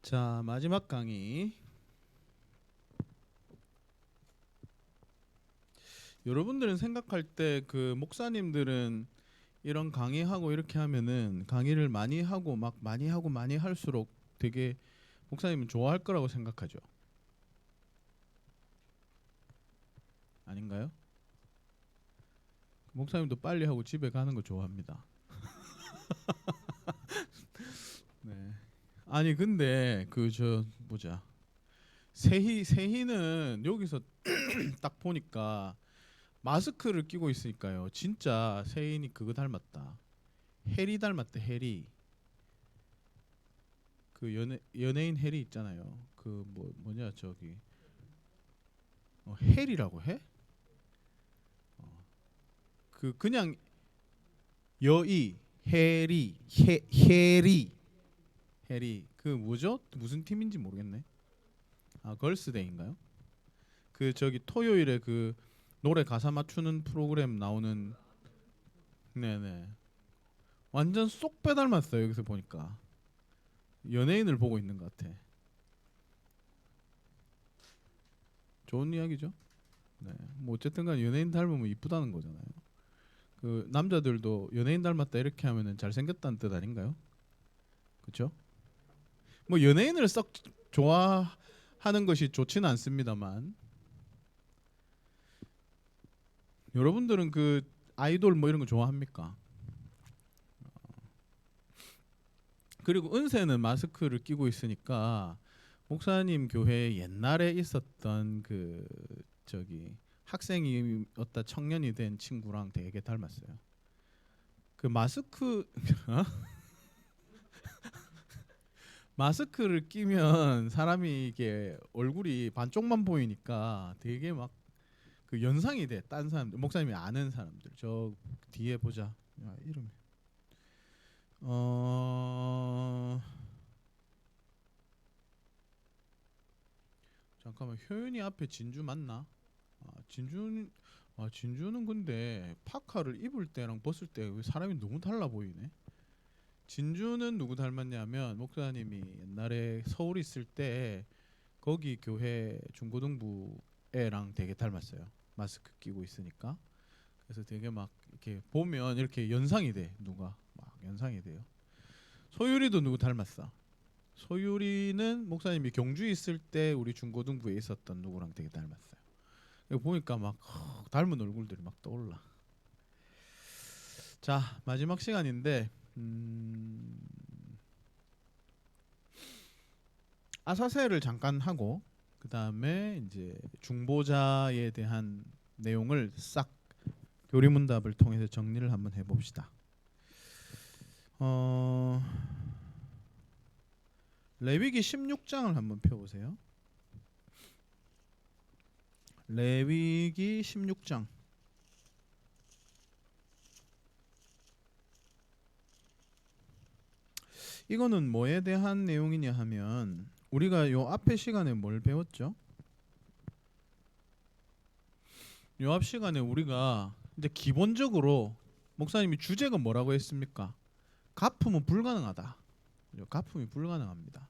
자, 마지막 강의. 여러분들은 생각할 때 그 목사님들은 이런 강의하고 이렇게 하면은 강의를 많이 하고 막 많이 하고 많이 할수록 되게 목사님은 좋아할 거라고 생각하죠. 아닌가요? 목사님도 빨리 하고 집에 가는 거 좋아합니다. 네. 아니 근데 그 저 보자. 세희는 여기서 딱 보니까 마스크를 끼고 있으니까요. 진짜 세희니 그거 닮았다. 해리 닮았대. 해리. 그 연예인 해리 있잖아요. 그 뭐냐 저기 해리라고 해? 그 그냥 여의 해리 해리 해리 그 뭐죠? 무슨 팀인지 모르겠네. 아 걸스데이인가요? 그 저기 토요일에 그 노래 가사 맞추는 프로그램 나오는. 네네. 완전 쏙 빼닮았어요. 여기서 보니까 연예인을 보고 있는 것 같아. 좋은 이야기죠. 네. 뭐 어쨌든간 연예인 닮으면 이쁘다는 거잖아요. 그 남자들도 연예인 닮았다 이렇게 하면은 잘생겼다는 뜻 아닌가요? 그렇죠? 뭐 연예인을 썩 좋아하는 것이 좋지는 않습니다만 여러분들은 그 아이돌 뭐 이런 거 좋아합니까? 그리고 은세는 마스크를 끼고 있으니까 목사님 교회에 옛날에 있었던 그 저기 학생이었다 청년이 된 친구랑 되게 닮았어요. 그 마스크 마스크를 끼면 사람이 이게 얼굴이 반쪽만 보이니까 되게 막 그 연상이 돼. 딴 사람들 목사님이 아는 사람들 저 뒤에 보자. 야, 이름이 어 잠깐만 효윤이 앞에 진주 맞나? 진주는 근데 파카를 입을 때랑 벗을 때 사람이 너무 달라 보이네. 진주는 누구 닮았냐면 목사님이 옛날에 서울 있을 때 거기 교회 중고등부 애랑 되게 닮았어요. 마스크 끼고 있으니까. 그래서 되게 막 이렇게 보면 이렇게 연상이 돼. 누가 막 연상이 돼요. 소율이도 누구 닮았어? 소율이는 목사님이 경주에 있을 때 우리 중고등부에 있었던 누구랑 되게 닮았어요. 보니까 막 닮은 얼굴들이 막 떠올라. 자, 마지막 시간인데 아사세를 잠깐 하고 그 다음에 이제 중보자에 대한 내용을 싹 교리문답을 통해서 정리를 한번 해봅시다. 레위기 16장을 한번 펴보세요. 레위기 16장. 이거는 뭐에 대한 내용이냐 하면 우리가 요 앞에 시간에 뭘 배웠죠? 요 앞 시간에 우리가 이제 기본적으로 목사님이 주제가 뭐라고 했습니까? 가품은 불가능하다. 가품이 불가능합니다.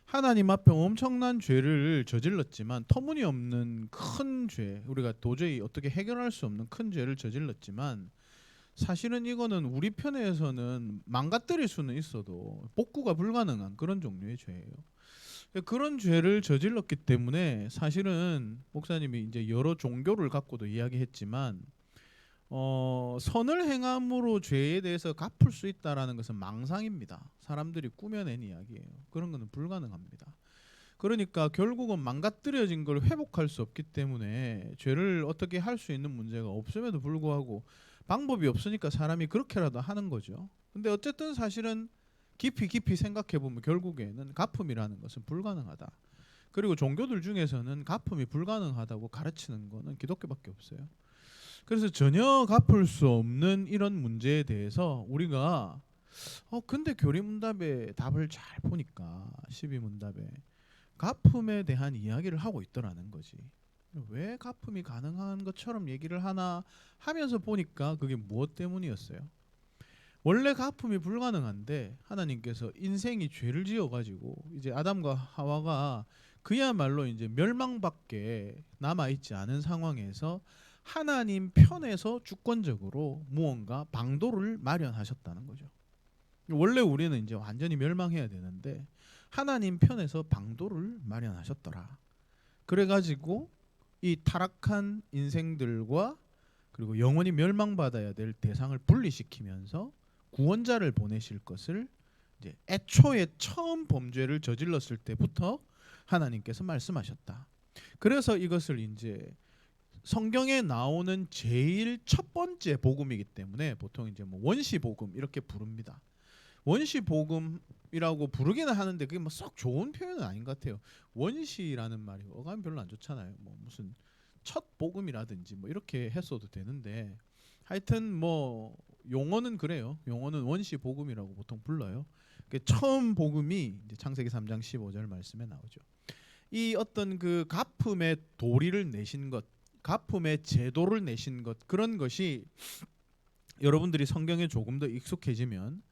하나님 앞에 엄청난 죄를 저질렀지만 터무니없는 큰 죄, 우리가 도저히 어떻게 해결할 수 없는 큰 죄를 저질렀지만 사실은 이거는 우리 편에서는 망가뜨릴 수는 있어도 복구가 불가능한 그런 종류의 죄예요. 그런 죄를 저질렀기 때문에 사실은 목사님이 이제 여러 종교를 갖고도 이야기했지만 선을 행함으로 죄에 대해서 갚을 수 있다라는 것은 망상입니다. 사람들이 꾸며낸 이야기예요. 그런 것은 불가능합니다. 그러니까 결국은 망가뜨려진 걸 회복할 수 없기 때문에 죄를 어떻게 할 수 있는 문제가 없음에도 불구하고 방법이 없으니까 사람이 그렇게라도 하는 거죠. 근데 어쨌든 사실은 깊이 생각해 보면 결국에는 가품이라는 것은 불가능하다. 그리고 종교들 중에서는 가품이 불가능하다고 가르치는 거는 기독교밖에 없어요. 그래서 전혀 갚을 수 없는 이런 문제에 대해서 우리가 근데 교리문답의 답을 잘 보니까 12문답에 가품에 대한 이야기를 하고 있더라는 거지. 왜 가품이 가능한 것처럼 얘기를 하나 하면서 보니까 그게 무엇 때문이었어요? 원래 가품이 불가능한데 하나님께서 인생이 죄를 지어가지고 이제 아담과 하와가 그야말로 이제 멸망밖에 남아 있지 않은 상황에서 하나님 편에서 주권적으로 무언가 방도를 마련하셨다는 거죠. 원래 우리는 이제 완전히 멸망해야 되는데 하나님 편에서 방도를 마련하셨더라. 그래가지고 이 타락한 인생들과 그리고 영원히 멸망받아야 될 대상을 분리시키면서 구원자를 보내실 것을 이제 애초에 처음 범죄를 저질렀을 때부터 하나님께서 말씀하셨다. 그래서 이것을 이제 성경에 나오는 제일 첫 번째 복음이기 때문에 보통 이제 뭐 원시 복음 이렇게 부릅니다. 원시 복음이라고 부르기는 하는데 그게 뭐 썩 좋은 표현은 아닌 것 같아요. 원시라는 말이 어감이 별로 안 좋잖아요. 뭐 무슨 첫 복음이라든지 뭐 이렇게 했어도 되는데 하여튼 뭐 용어는 그래요. 용어는 원시 복음이라고 보통 불러요. 처음 복음이 이제 창세기 3장 15절 말씀에 나오죠. 이 어떤 그 가품의 도리를 내신 것, 가품의 제도를 내신 것, 그런 것이 여러분들이 성경에 조금 더 익숙해지면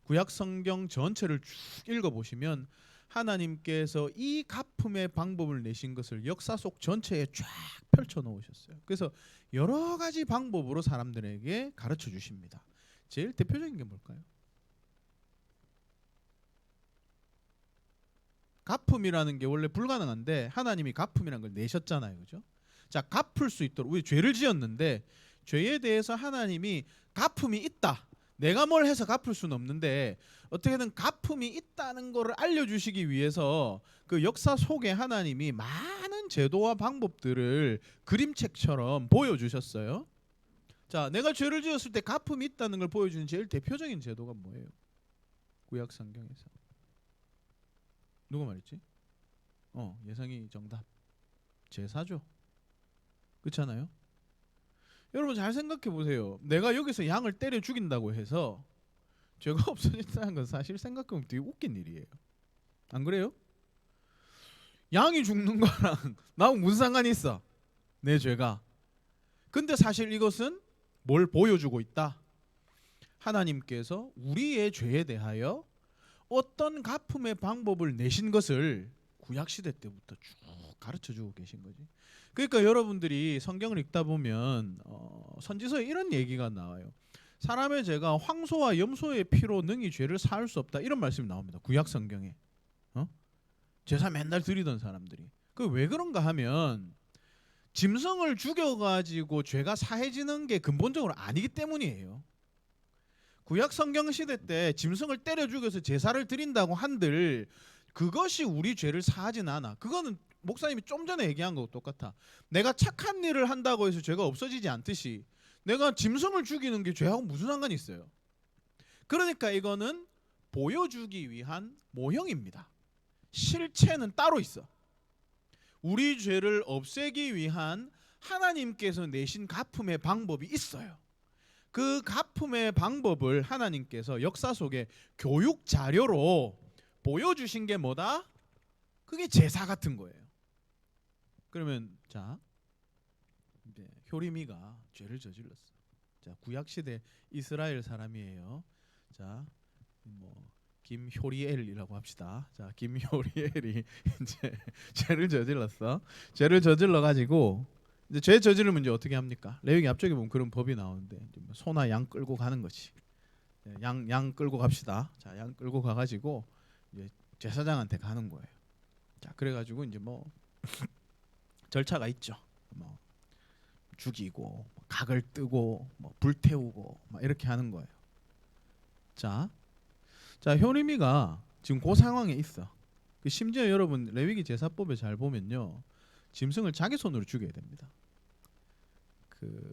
구약 성경 전체를 쭉 읽어보시면 하나님께서 이 가품의 방법을 내신 것을 역사 속 전체에 쫙 펼쳐 놓으셨어요. 그래서 여러 가지 방법으로 사람들에게 가르쳐 주십니다. 제일 대표적인 게 뭘까요? 가품이라는 게 원래 불가능한데 하나님이 가품이라는 걸 내셨잖아요. 그죠? 자, 갚을 수 있도록 우리 죄를 지었는데 죄에 대해서 하나님이 가품이 있다. 내가 뭘 해서 갚을 수는 없는데 어떻게든 가품이 있다는 것을 알려주시기 위해서 그 역사 속에 하나님이 많은 제도와 방법들을 그림책처럼 보여주셨어요. 자, 내가 죄를 지었을 때 가품이 있다는 걸 보여주는 제일 대표적인 제도가 뭐예요? 구약 성경에서 누가 말했지? 예상이 정답. 제사죠. 그렇잖아요. 여러분 잘 생각해 보세요. 내가 여기서 양을 때려 죽인다고 해서 죄가 없어진다는 건 사실 생각하면 되게 웃긴 일이에요. 안 그래요? 양이 죽는 거랑 나하고 무슨 상관이 있어? 내 죄가. 근데 사실 이것은 뭘 보여주고 있다? 하나님께서 우리의 죄에 대하여 어떤 갚음의 방법을 내신 것을 구약시대 때부터 쭉 가르쳐주고 계신 거지. 그러니까 여러분들이 성경을 읽다 보면 선지서에 이런 얘기가 나와요. 사람의 죄가 황소와 염소의 피로 능히 죄를 사할 수 없다. 이런 말씀이 나옵니다. 구약 성경에. 제사 맨날 드리던 사람들이. 그 왜 그런가 하면 짐승을 죽여가지고 죄가 사해지는 게 근본적으로 아니기 때문이에요. 구약 성경 시대 때 짐승을 때려 죽여서 제사를 드린다고 한들 그것이 우리 죄를 사하진 않아. 그거는 목사님이 좀 전에 얘기한 거하고 똑같아. 내가 착한 일을 한다고 해서 죄가 없어지지 않듯이 내가 짐승을 죽이는 게 죄하고 무슨 상관이 있어요. 그러니까 이거는 보여주기 위한 모형입니다. 실체는 따로 있어. 우리 죄를 없애기 위한 하나님께서 내신 갚음의 방법이 있어요. 그 갚음의 방법을 하나님께서 역사 속에 교육 자료로 보여주신 게 뭐다? 그게 제사 같은 거예요. 그러면 자, 이제 효리미가 죄를 저질렀어. 자, 구약 시대 이스라엘 사람이에요. 자, 뭐 김효리엘이라고 합시다. 자, 김효리엘이 이제 죄를 저질렀어. 죄를 저질러 가지고 이제 죄 저지르면 이제 어떻게 합니까? 레위기 앞쪽에 보면 그런 법이 나오는데 소나 양 끌고 가는 거지. 양 끌고 갑시다. 자, 양 끌고 가가지고 이제 제사장한테 가는 거예요. 자, 그래가지고 이제 뭐 절차가 있죠. 뭐 죽이고 각을 뜨고 뭐 불태우고 막 이렇게 하는 거예요. 자, 효리미가 지금 그 상황에 있어. 심지어 여러분 레위기 제사법에 잘 보면요, 짐승을 자기 손으로 죽여야 됩니다. 그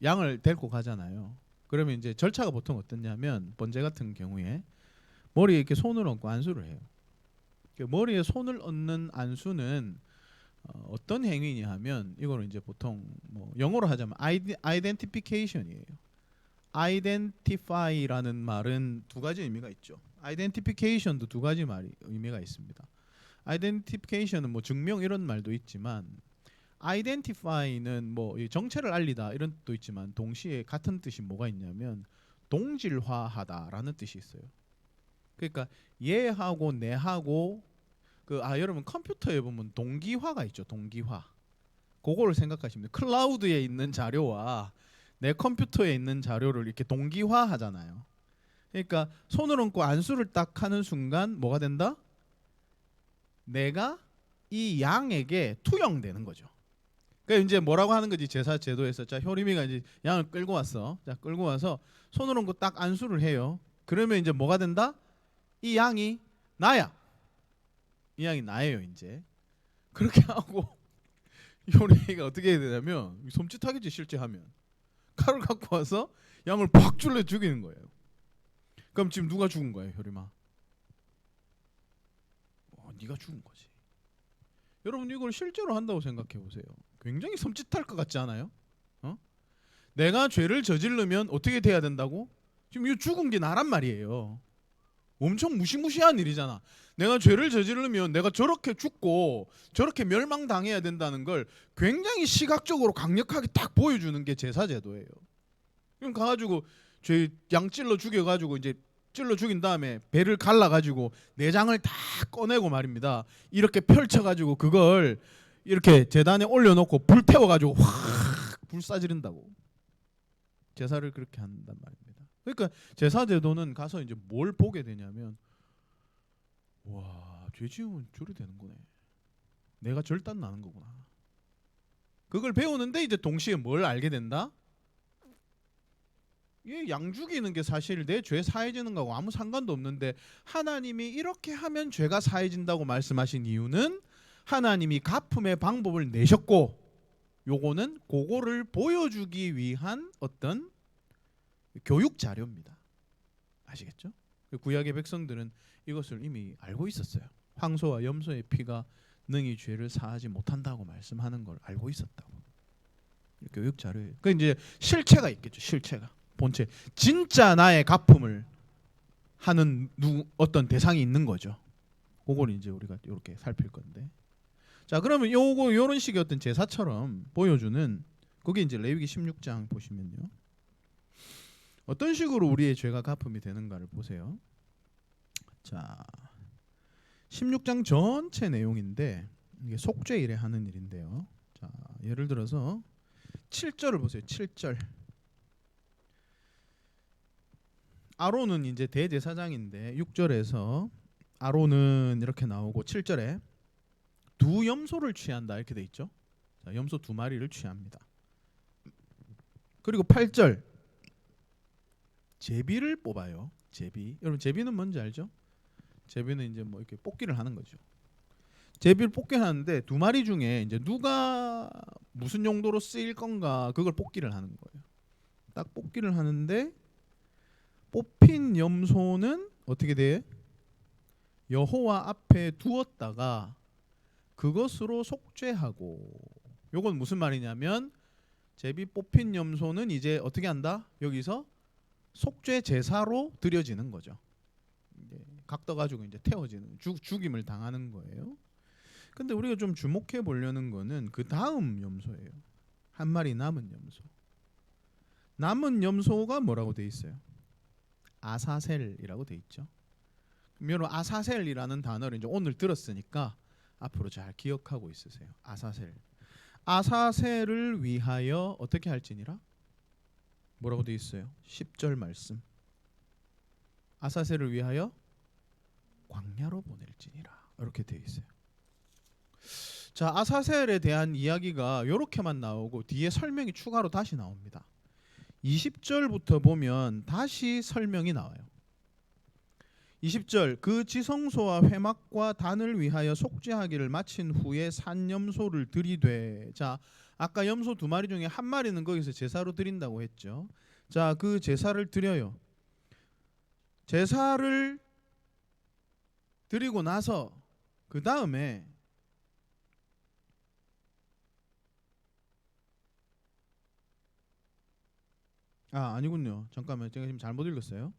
양을 데리고 가잖아요. 그러면 이제 절차가 보통 어떻냐면 번제 같은 경우에 머리에 이렇게 손을 얹고 안수를 해요. 머리에 손을 얹는 안수는 어떤 행위냐 하면 이거는 이제 보통 뭐 영어로 하자면 identification이에요. identify라는 말은 두 가지 의미가 있죠. identification도 두 가지 의미가 있습니다. identification은 뭐 증명 이런 말도 있지만 identify는 뭐 정체를 알리다 이런 뜻도 있지만 동시에 같은 뜻이 뭐가 있냐면 동질화하다라는 뜻이 있어요. 그러니까 얘하고 내하고 여러분 컴퓨터에 보면 동기화가 있죠. 동기화. 그거를 생각하시면 돼요. 클라우드에 있는 자료와 내 컴퓨터에 있는 자료를 이렇게 동기화하잖아요. 그러니까 손을 얹고 안수를 딱 하는 순간 뭐가 된다? 내가 이 양에게 투영되는 거죠. 그러니까 이제 뭐라고 하는 거지? 제사 제도에서 자 효림이가 이제 양을 끌고 왔어. 자 끌고 와서 손을 얹고 딱 안수를 해요. 그러면 이제 뭐가 된다? 이 양이 나야. 이 양이 나예요 이제. 그렇게 하고 효림이가 어떻게 해야 되냐면 섬찟하겠지 실제 하면 칼을 갖고 와서 양을 팍 줄러 죽이는 거예요. 그럼 지금 누가 죽은 거예요, 효림아? 네가 죽은 거지. 여러분 이걸 실제로 한다고 생각해 보세요. 굉장히 섬찟할 것 같지 않아요? 내가 죄를 저지르면 어떻게 돼야 된다고? 지금 이 죽은 게 나란 말이에요. 엄청 무시무시한 일이잖아. 내가 죄를 저지르면 내가 저렇게 죽고 저렇게 멸망당해야 된다는 걸 굉장히 시각적으로 강력하게 딱 보여주는 게 제사제도예요. 그럼 가가지고 죄 양 찔러 죽여가지고 이제 찔러 죽인 다음에 배를 갈라가지고 내장을 다 꺼내고 말입니다. 이렇게 펼쳐가지고 그걸 이렇게 제단에 올려놓고 불 태워가지고 확 불사지른다고. 제사를 그렇게 한단 말입니다. 그러니까 제사제도는 가서 이제 뭘 보게 되냐면 와, 죄 지으면 저래 되는 거네. 내가 절단 나는 거구나. 그걸 배우는데 이제 동시에 뭘 알게 된다? 양 죽이는 게 사실 내 죄 사해지는 거하고 아무 상관도 없는데 하나님이 이렇게 하면 죄가 사해진다고 말씀하신 이유는 하나님이 갚음의 방법을 내셨고 요거는 그거를 보여주기 위한 어떤 교육 자료입니다. 아시겠죠? 구약의 백성들은 이것을 이미 알고 있었어요. 황소와 염소의 피가 능히 죄를 사하지 못한다고 말씀하는 걸 알고 있었다고. 교육 자료예요. 그 이제 실체가 있겠죠. 실체가. 본체. 진짜 나의 갚음을 하는 어떤 대상이 있는 거죠. 그걸 이제 우리가 이렇게 살필 건데. 자, 그러면 요런 식의 어떤 제사처럼 보여주는 그게 이제 레위기 16장 보시면요. 어떤 식으로 우리의 죄가 갚음이 되는가를 보세요. 자, 16장 전체 내용인데 이게 속죄일에 하는 일인데요. 자, 예를 들어서 7절을 보세요. 7절. 아론은 이제 대제사장인데 6절에서 아론은 이렇게 나오고 7절에 두 염소를 취한다 이렇게 돼 있죠. 자, 염소 2마리를 취합니다. 그리고 8절 제비를 뽑아요. 제비. 여러분 제비는 뭔지 알죠? 제비는 이제 뭐 이렇게 뽑기를 하는 거죠. 제비를 뽑기 하는데 2마리 중에 이제 누가 무슨 용도로 쓰일 건가 그걸 뽑기를 하는 거예요. 딱 뽑기를 하는데 뽑힌 염소는 어떻게 돼? 여호와 앞에 두었다가 그것으로 속죄하고. 요건 무슨 말이냐면 제비 뽑힌 염소는 이제 어떻게 한다? 여기서 속죄 제사로 드려지는 거죠. 각 떠가지고 이제 태워지는 죽임을 당하는 거예요. 근데 우리가 좀 주목해 보려는 거는 그 다음 염소예요. 한 마리 남은 염소. 남은 염소가 뭐라고 돼 있어요? 아사셀이라고 돼 있죠. 여러분 아사셀이라는 단어를 이제 오늘 들었으니까 앞으로 잘 기억하고 있으세요. 아사셀. 아사셀을 위하여 어떻게 할지니라? 뭐라고 돼 있어요? 10절 말씀. 아사셀을 위하여 광야로 보낼지니라. 이렇게 돼 있어요. 자, 아사셀에 대한 이야기가 이렇게만 나오고 뒤에 설명이 추가로 다시 나옵니다. 20절부터 보면 다시 설명이 나와요. 20절 그 지성소와 회막과 단을 위하여 속죄하기를 마친 후에 산 염소를 드리되. 자, 아까 염소 2마리 중에 한 마리는 거기서 제사로 드린다고 했죠. 자, 그 제사를 드려요. 제사를 드리고 나서 그 다음에 아니군요. 잠깐만, 제가 지금 잘못 읽었어요.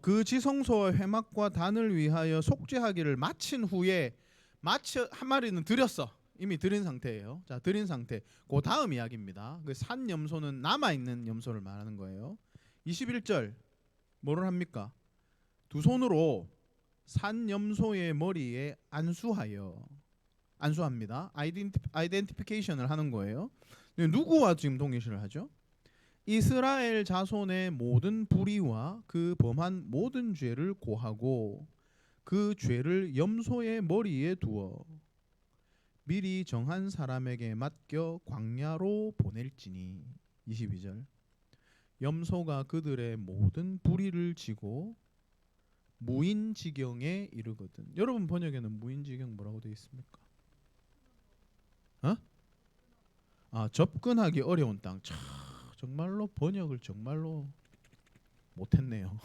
그 지성소와 회막과 단을 위하여 속죄하기를 마친 후에 한 마리는 드렸어. 이미 드린 상태예요. 자, 드린 상태. 그 다음 이야기입니다. 그 산 염소는 남아 있는 염소를 말하는 거예요. 21절 뭐를 합니까? 두 손으로 산 염소의 머리에 안수합니다. 아이덴티피케이션을 하는 거예요. 누구와 지금 동일시를 하죠? 이스라엘 자손의 모든 불의와 그 범한 모든 죄를 고하고 그 죄를 염소의 머리에 두어 미리 정한 사람에게 맡겨 광야로 보낼지니. 22절 염소가 그들의 모든 불의를 지고 무인지경에 이르거든. 여러분 번역에는 무인지경 뭐라고 되어 있습니까? 접근하기 어려운 땅. 정말로 번역을 정말로 못했네요.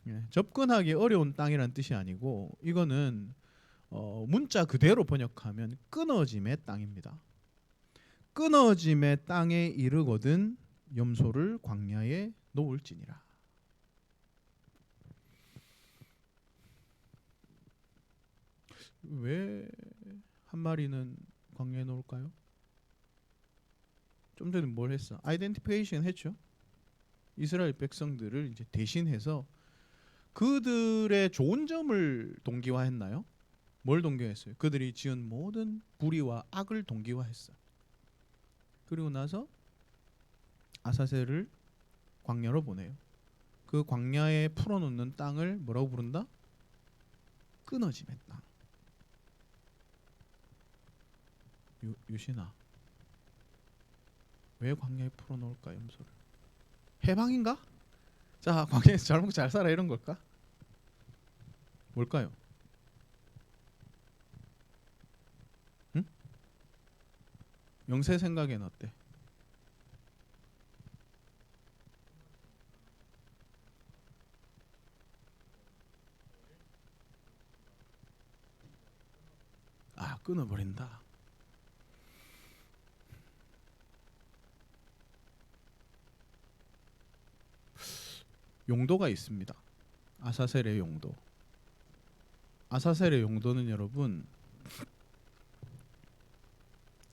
예, 접근하기 어려운 땅이란 뜻이 아니고 이거는 문자 그대로 번역하면 끊어짐의 땅입니다. 끊어짐의 땅에 이르거든 염소를 광야에 놓을지니라. 왜 한 마리는 광야에 놓을까요? 좀 전에 뭘 했어? 아이덴티피케이션 했죠. 이스라엘 백성들을 이제 대신해서 그들의 좋은 점을 동기화했나요? 뭘 동기화했어요? 그들이 지은 모든 불의와 악을 동기화했어요. 그리고 나서 아사셀을 광야로 보내요. 그 광야에 풀어놓는 땅을 뭐라고 부른다? 끊어짐의 땅. 유신아, 왜 광야에 풀어놓을까 염소를? 해방인가? 자, 광야에서 잘 먹고 잘 살아 이런 걸까? 뭘까요? 응? 영세 생각엔 어때? 끊어버린다. 용도가 있습니다. 아사셀의 용도. 아사셀의 용도는 여러분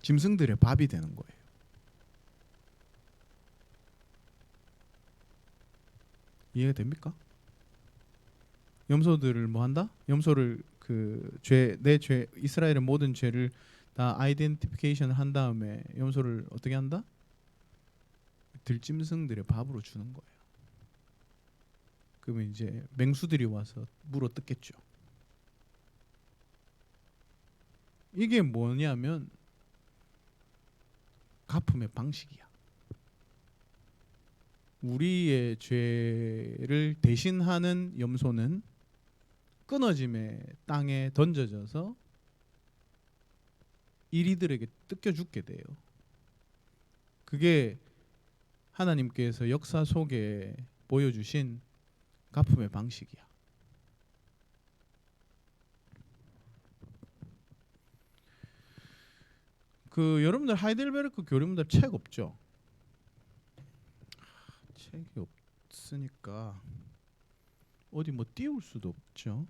짐승들의 밥이 되는 거예요. 이해가 됩니까? 염소들을 뭐 한다? 염소를 내 죄, 이스라엘의 모든 죄를 다 아이덴티피케이션을 한 다음에 염소를 어떻게 한다? 들짐승들의 밥으로 주는 거예요. 그러면 이제 맹수들이 와서 물어 뜯겠죠. 이게 뭐냐면 갚음의 방식이야. 우리의 죄를 대신하는 염소는 끊어짐의 땅에 던져져서 이리들에게 뜯겨 죽게 돼요. 그게 하나님께서 역사 속에 보여주신 갚음의 방식이야. 여러분들 하이델베르크 교리문답 책 없죠? 책이 없으니까 어디 뭐 띄울 수도 없죠.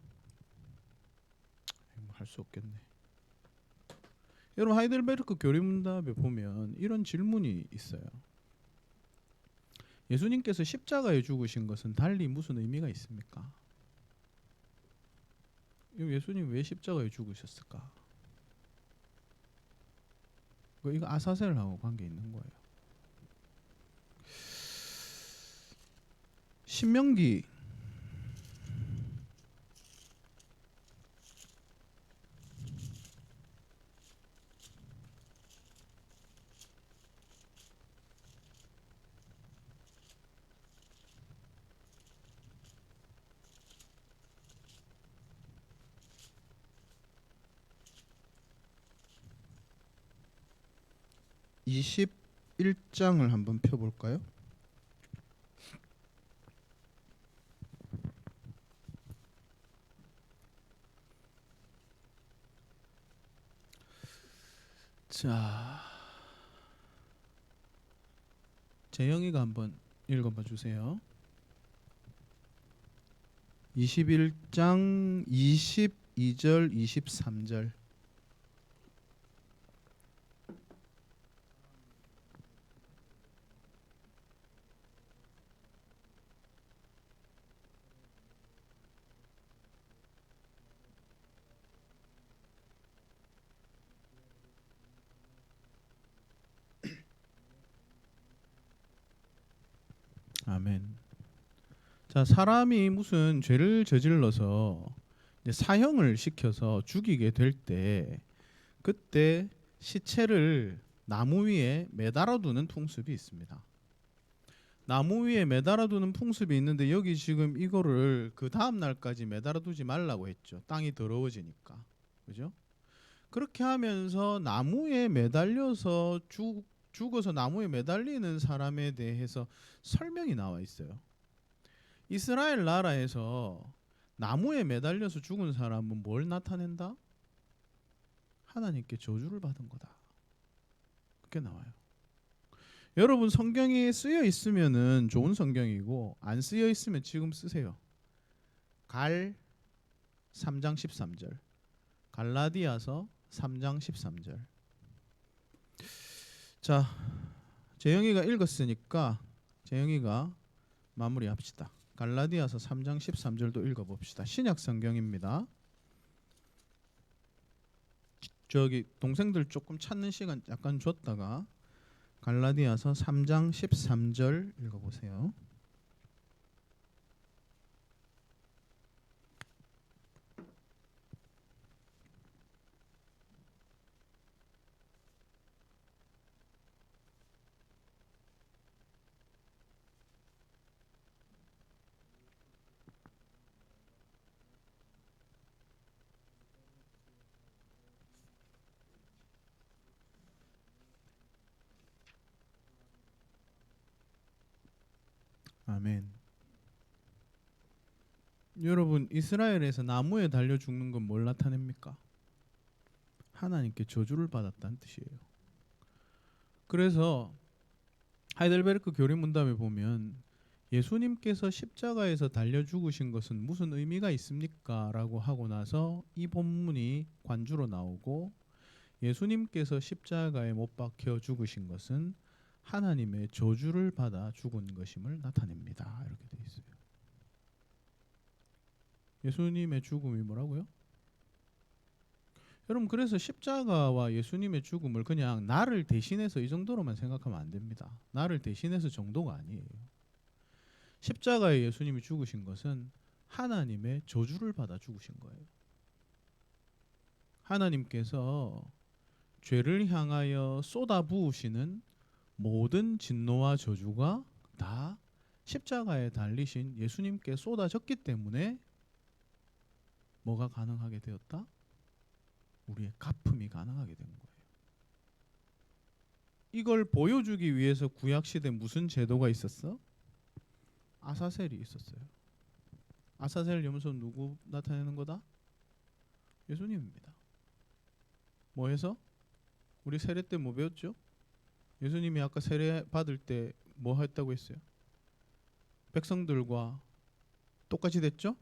할 수 없겠네. 여러분 하이델베르크 교리문답에 보면 이런 질문이 있어요. 예수님께서 십자가에 죽으신 것은 달리 무슨 의미가 있습니까? 예수님 왜 십자가에 죽으셨을까? 이거 아사셀하고 관계 있는 거예요. 신명기 21장을 한번 펴볼까요? 자, 재영이가 한번 읽어봐 주세요. 21장 22절 23절. 아멘. 자, 사람이 무슨 죄를 저질러서 이제 사형을 시켜서 죽이게 될 때 그때 시체를 나무 위에 매달아 두는 풍습이 있습니다. 나무 위에 매달아 두는 풍습이 있는데 여기 지금 이거를 그 다음 날까지 매달아 두지 말라고 했죠. 땅이 더러워지니까. 그죠? 그렇게 하면서 나무에 매달려서 죽어서 나무에 매달리는 사람에 대해서 설명이 나와 있어요. 이스라엘 나라에서 나무에 매달려서 죽은 사람은 뭘 나타낸다? 하나님께 저주를 받은 거다. 그렇게 나와요. 여러분 성경이 쓰여 있으면은 좋은 성경이고 안 쓰여 있으면 지금 쓰세요. 갈 3장 13절. 갈라디아서 3장 13절. 자, 재영이가 읽었으니까 재영이가 마무리합시다. 갈라디아서 3장 13절도 읽어봅시다. 신약 성경입니다. 저기 동생들 조금 찾는 시간 약간 줬다가 갈라디아서 3장 13절 읽어보세요. 아멘. 여러분 이스라엘에서 나무에 달려 죽는 건 뭘 나타냅니까? 하나님께 저주를 받았다는 뜻이에요. 그래서 하이델베르크 교리문답에 보면 예수님께서 십자가에서 달려 죽으신 것은 무슨 의미가 있습니까? 라고 하고 나서 이 본문이 관주로 나오고 예수님께서 십자가에 못 박혀 죽으신 것은 하나님의 저주를 받아 죽은 것임을 나타냅니다. 이렇게 돼 있어요. 예수님의 죽음이 뭐라고요? 여러분 그래서 십자가와 예수님의 죽음을 그냥 나를 대신해서 이 정도로만 생각하면 안 됩니다. 나를 대신해서 정도가 아니에요. 십자가에 예수님이 죽으신 것은 하나님의 저주를 받아 죽으신 거예요. 하나님께서 죄를 향하여 쏟아부으시는 모든 진노와 저주가 다 십자가에 달리신 예수님께 쏟아졌기 때문에 뭐가 가능하게 되었다? 우리의 갚음이 가능하게 된 거예요. 이걸 보여주기 위해서 구약시대 무슨 제도가 있었어? 아사셀이 있었어요. 아사셀 염소 누구 나타내는 거다? 예수님입니다. 뭐 해서? 우리 세례 때 뭐 배웠죠? 예수님이 아까 세례 받을 때 뭐 했다고 했어요? 백성들과 똑같이 됐죠?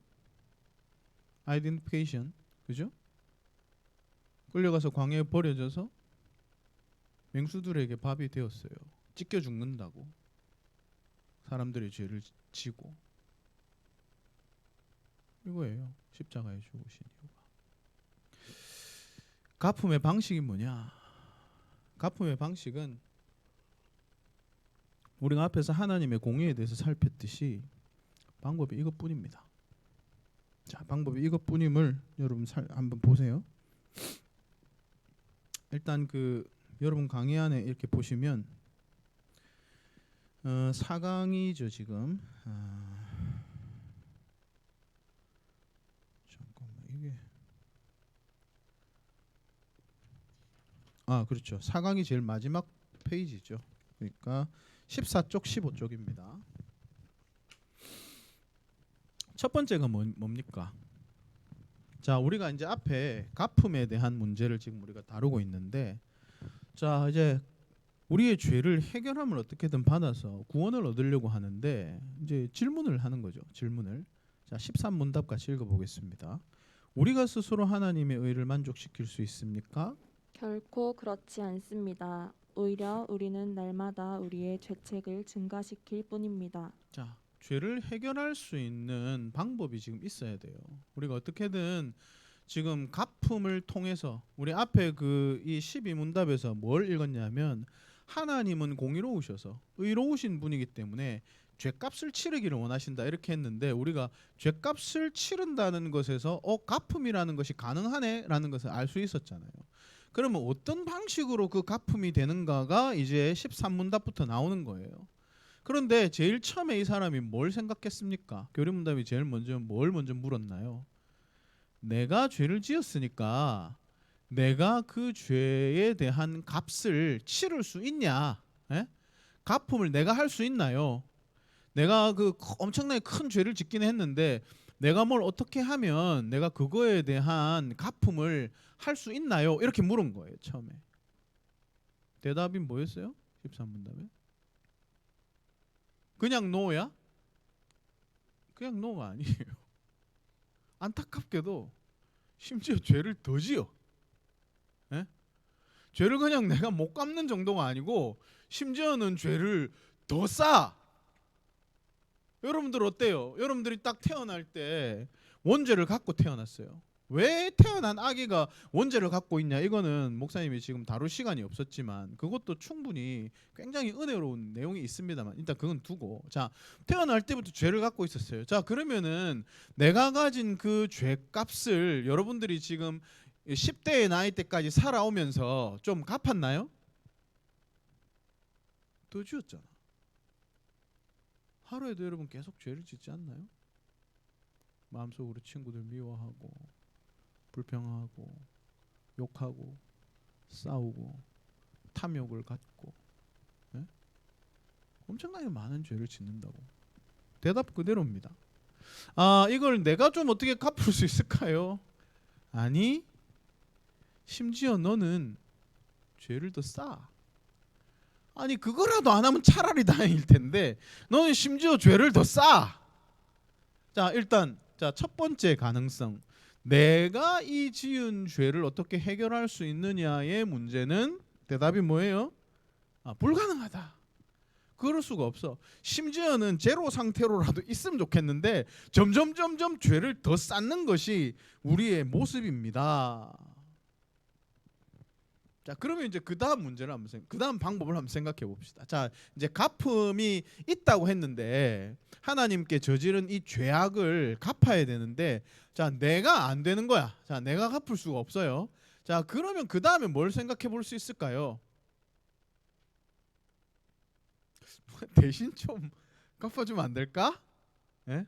아이덴티피케이션. 그죠? 끌려가서 광야에 버려져서 맹수들에게 밥이 되었어요. 찢겨 죽는다고. 사람들의 죄를 지고. 이거예요. 십자가에 죽으신 이유가. 갚음의 방식이 뭐냐? 갚음의 방식은 우리가 앞에서 하나님의 공의에 대해서 살폈듯이 방법이 이것뿐입니다. 자, 방법이 이것뿐임을 여러분 한번 보세요. 일단 그 여러분 강의 안에 이렇게 보시면 4강이죠 지금. 잠깐만 이게 그렇죠. 4강이 제일 마지막 페이지죠. 그러니까 14쪽 15쪽입니다. 첫 번째가 뭡니까? 자, 우리가 이제 앞에 갚음에 대한 문제를 지금 우리가 다루고 있는데, 자 이제 우리의 죄를 해결함을 어떻게든 받아서 구원을 얻으려고 하는데 이제 질문을 하는 거죠. 질문을. 자, 13문답 같이 읽어보겠습니다. 우리가 스스로 하나님의 의를 만족시킬 수 있습니까? 결코 그렇지 않습니다. 오히려 우리는 날마다 우리의 죄책을 증가시킬 뿐입니다. 자, 죄를 해결할 수 있는 방법이 지금 있어야 돼요. 우리가 어떻게든 지금 갚음을 통해서 우리 앞에 그 이 12문답에서 뭘 읽었냐면 하나님은 공의로우셔서 의로우신 분이기 때문에 죄값을 치르기를 원하신다 이렇게 했는데 우리가 죄값을 치른다는 것에서 가품이라는 것이 가능하네라는 것을 알 수 있었잖아요. 그러면 어떤 방식으로 그 가품이 되는가가 이제 13문답부터 나오는 거예요. 그런데 제일 처음에 이 사람이 뭘 생각했습니까? 교리문답이 제일 먼저 뭘 먼저 물었나요? 내가 죄를 지었으니까 내가 그 죄에 대한 값을 치를 수 있냐? 예? 가품을 내가 할 수 있나요? 내가 그 엄청나게 큰 죄를 짓긴 했는데 내가 뭘 어떻게 하면 내가 그거에 대한 가품을 할 수 있나요? 이렇게 물은 거예요, 처음에. 대답이 뭐였어요? 13문답에? 그냥 노야? 그냥 노가 아니에요. 안타깝게도 심지어 죄를 더 지어. 예? 죄를 그냥 내가 못 갚는 정도가 아니고 심지어는 죄를 더 쌓아. 여러분들 어때요? 여러분들이 딱 태어날 때 원죄를 갖고 태어났어요. 왜 태어난 아기가 원죄를 갖고 있냐? 이거는 목사님이 지금 다룰 시간이 없었지만 그것도 충분히 굉장히 은혜로운 내용이 있습니다만 일단 그건 두고 자 태어날 때부터 죄를 갖고 있었어요. 자 그러면은 내가 가진 그 죄값을 여러분들이 지금 10대의 나이 때까지 살아오면서 좀 갚았나요? 더 지었잖아. 하루에도 여러분 계속 죄를 짓지 않나요? 마음속으로 친구들 미워하고 불평하고 욕하고 싸우고 탐욕을 갖고 예? 엄청나게 많은 죄를 짓는다고. 대답 그대로입니다. 이걸 내가 좀 어떻게 갚을 수 있을까요? 아니 심지어 너는 죄를 더 쌓아. 아니 그거라도 안 하면 차라리 다행일 텐데 너는 심지어 죄를 더 쌓아. 자 일단 첫 번째 가능성 내가 이 지은 죄를 어떻게 해결할 수 있느냐의 문제는 대답이 뭐예요? 불가능하다. 그럴 수가 없어. 심지어는 제로 상태로라도 있으면 좋겠는데 점점 죄를 더 쌓는 것이 우리의 모습입니다. 자 그러면 이제 그 다음 문제를 한번 그 다음 방법을 한번 생각해 봅시다. 자 이제 가품이 있다고 했는데 하나님께 저지른 이 죄악을 갚아야 되는데 자 내가 안 되는 거야. 자 내가 갚을 수가 없어요. 자 그러면 그 다음에 뭘 생각해 볼 수 있을까요? 대신 좀 갚아주면 안 될까? 예?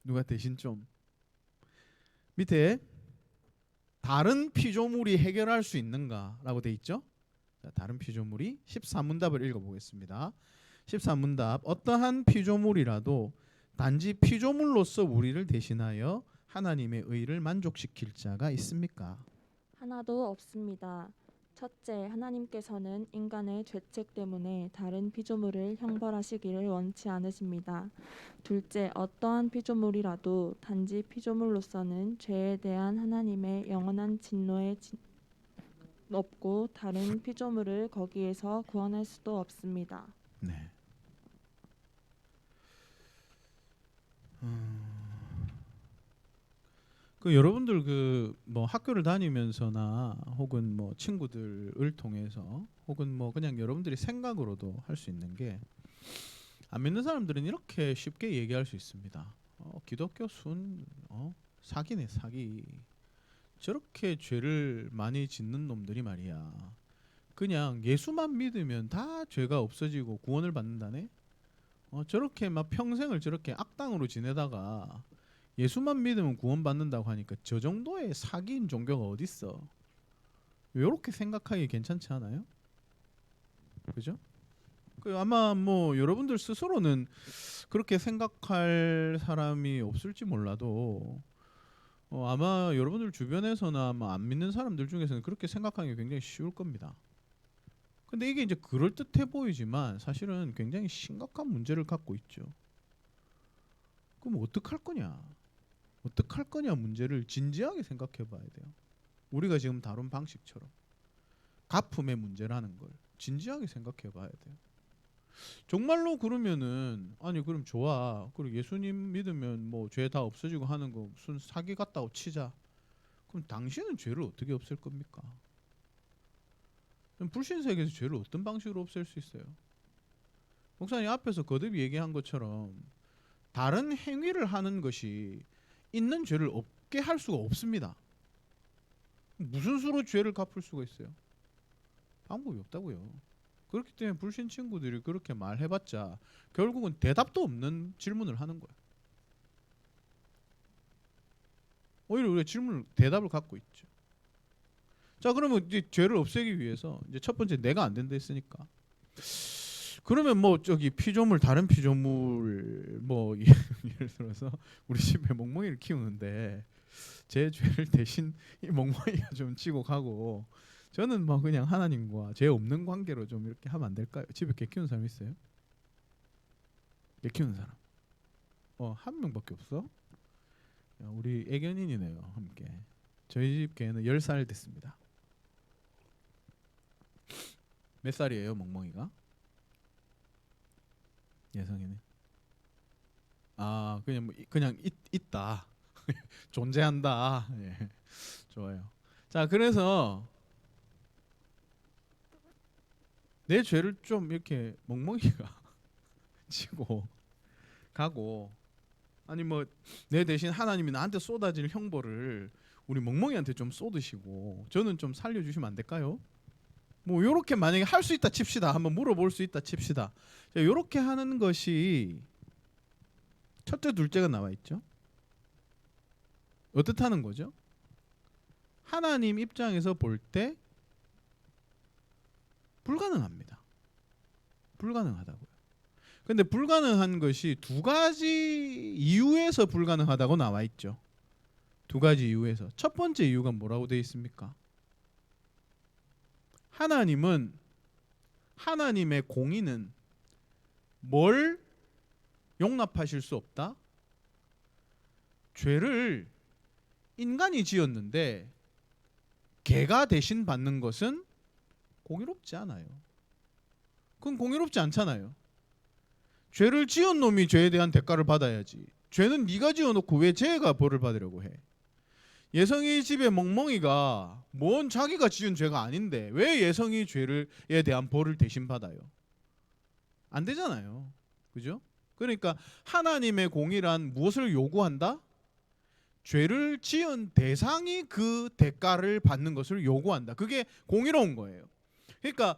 누가 대신 좀 밑에 다른 피조물이 해결할 수 있는가라고 돼 있죠. 자, 다른 피조물이 13문답을 읽어보겠습니다. 13문답 어떠한 피조물이라도 단지 피조물로서 우리를 대신하여 하나님의 의를 만족시킬 자가 있습니까? 하나도 없습니다. 첫째, 하나님께서는 인간의 죄책 때문에 다른 피조물을 형벌하시기를 원치 않으십니다. 둘째, 어떠한 피조물이라도 단지 피조물로서는 죄에 대한 하나님의 영원한 진노에 없고 다른 피조물을 거기에서 구원할 수도 없습니다. 네. 그 여러분들 그 뭐 학교를 다니면서나 혹은 뭐 친구들을 통해서 혹은 뭐 그냥 여러분들이 생각으로도 할 수 있는 게 안 믿는 사람들은 이렇게 쉽게 얘기할 수 있습니다. 기독교 순 사기네 사기. 저렇게 죄를 많이 짓는 놈들이 말이야. 그냥 예수만 믿으면 다 죄가 없어지고 구원을 받는다네. 저렇게 막 평생을 저렇게 악당으로 지내다가 예수만 믿으면 구원받는다고 하니까 저 정도의 사기인 종교가 어딨어. 이렇게 생각하기 괜찮지 않아요? 그죠? 아마 뭐 여러분들 스스로는 그렇게 생각할 사람이 없을지 몰라도 아마 여러분들 주변에서나 아마 안 믿는 사람들 중에서는 그렇게 생각하기 굉장히 쉬울 겁니다. 근데 이게 이제 그럴듯해 보이지만 사실은 굉장히 심각한 문제를 갖고 있죠. 그럼 어떡할 거냐? 어떡할 거냐 문제를 진지하게 생각해 봐야 돼요. 우리가 지금 다룬 방식처럼 가품의 문제라는 걸 진지하게 생각해 봐야 돼요. 정말로 그러면은 아니 그럼 좋아. 그리고 예수님 믿으면 뭐 죄 다 없어지고 하는 거 무슨 사기 같다고 치자. 그럼 당신은 죄를 어떻게 없앨 겁니까? 불신 세계에서 죄를 어떤 방식으로 없앨 수 있어요? 목사님 앞에서 거듭 얘기한 것처럼 다른 행위를 하는 것이 있는 죄를 없게 할 수가 없습니다. 무슨 수로 죄를 갚을 수가 있어요? 방법이 없다고요. 그렇기 때문에 불신 친구들이 그렇게 말해봤자 결국은 대답도 없는 질문을 하는 거예요. 오히려 우리가 대답을 갖고 있죠. 자, 그러면 이제 죄를 없애기 위해서 이제 첫 번째 내가 안 된다 했으니까 그러면 뭐 저기 피조물 다른 피조물 뭐 예를 들어서 우리 집에 멍멍이를 키우는데 제 죄를 대신 이 멍멍이가 좀 지고 가고 저는 뭐 그냥 하나님과 죄 없는 관계로 좀 이렇게 하면 안 될까요? 집에 개 키우는 사람 있어요? 개 키우는 사람? 한 명밖에 없어? 야, 우리 애견인이네요. 함께. 저희 집 개는 10살 됐습니다. 몇 살이에요, 멍멍이가? 예성이는? 아, 그냥 그냥 있다. 존재한다. 예. 좋아요. 자, 그래서 내 죄를 좀 이렇게 멍멍이가 지고 가고 아니 뭐 내 대신 하나님이 나한테 쏟아질 형벌을 우리 멍멍이한테 좀 쏟으시고 저는 좀 살려주시면 안 될까요? 뭐 요렇게 만약에 할 수 있다 칩시다. 한번 물어볼 수 있다 칩시다. 자, 요렇게 하는 것이 첫째 둘째가 나와 있죠. 어떻다는 거죠? 하나님 입장에서 볼 때 불가능합니다. 불가능하다고요. 근데 불가능한 것이 두 가지 이유에서 불가능하다고 나와 있죠. 두 가지 이유에서. 첫 번째 이유가 뭐라고 되어 있습니까? 하나님은 하나님의 공의는 뭘 용납하실 수 없다? 죄를 인간이 지었는데 개가 대신 받는 것은 공의롭지 않아요. 그건 공의롭지 않잖아요. 죄를 지은 놈이 죄에 대한 대가를 받아야지. 죄는 네가 지어놓고 왜 쟤가 벌을 받으려고 해? 예성이 집에 멍멍이가 뭔 자기가 지은 죄가 아닌데 왜 예성이 죄에 대한 벌을 대신 받아요? 안 되잖아요. 그죠? 그러니까 하나님의 공의란 무엇을 요구한다? 죄를 지은 대상이 그 대가를 받는 것을 요구한다. 그게 공의로운 거예요. 그러니까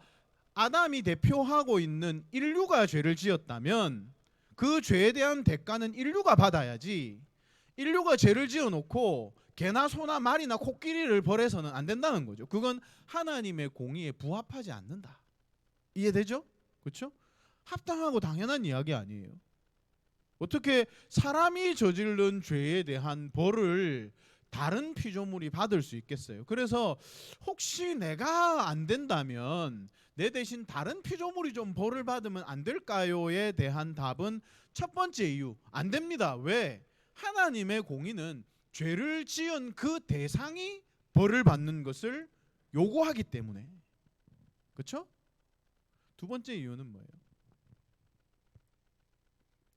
아담이 대표하고 있는 인류가 죄를 지었다면 그 죄에 대한 대가는 인류가 받아야지 인류가 죄를 지어놓고 개나 소나 말이나 코끼리를 벌해서는 안 된다는 거죠. 그건 하나님의 공의에 부합하지 않는다. 이해되죠? 그렇죠? 합당하고 당연한 이야기 아니에요. 어떻게 사람이 저지른 죄에 대한 벌을 다른 피조물이 받을 수 있겠어요? 그래서 혹시 내가 안 된다면 내 대신 다른 피조물이 좀 벌을 받으면 안 될까요에 대한 답은 첫 번째 이유, 안 됩니다. 왜? 하나님의 공의는 죄를 지은 그 대상이 벌을 받는 것을 요구하기 때문에. 그렇죠? 두 번째 이유는 뭐예요?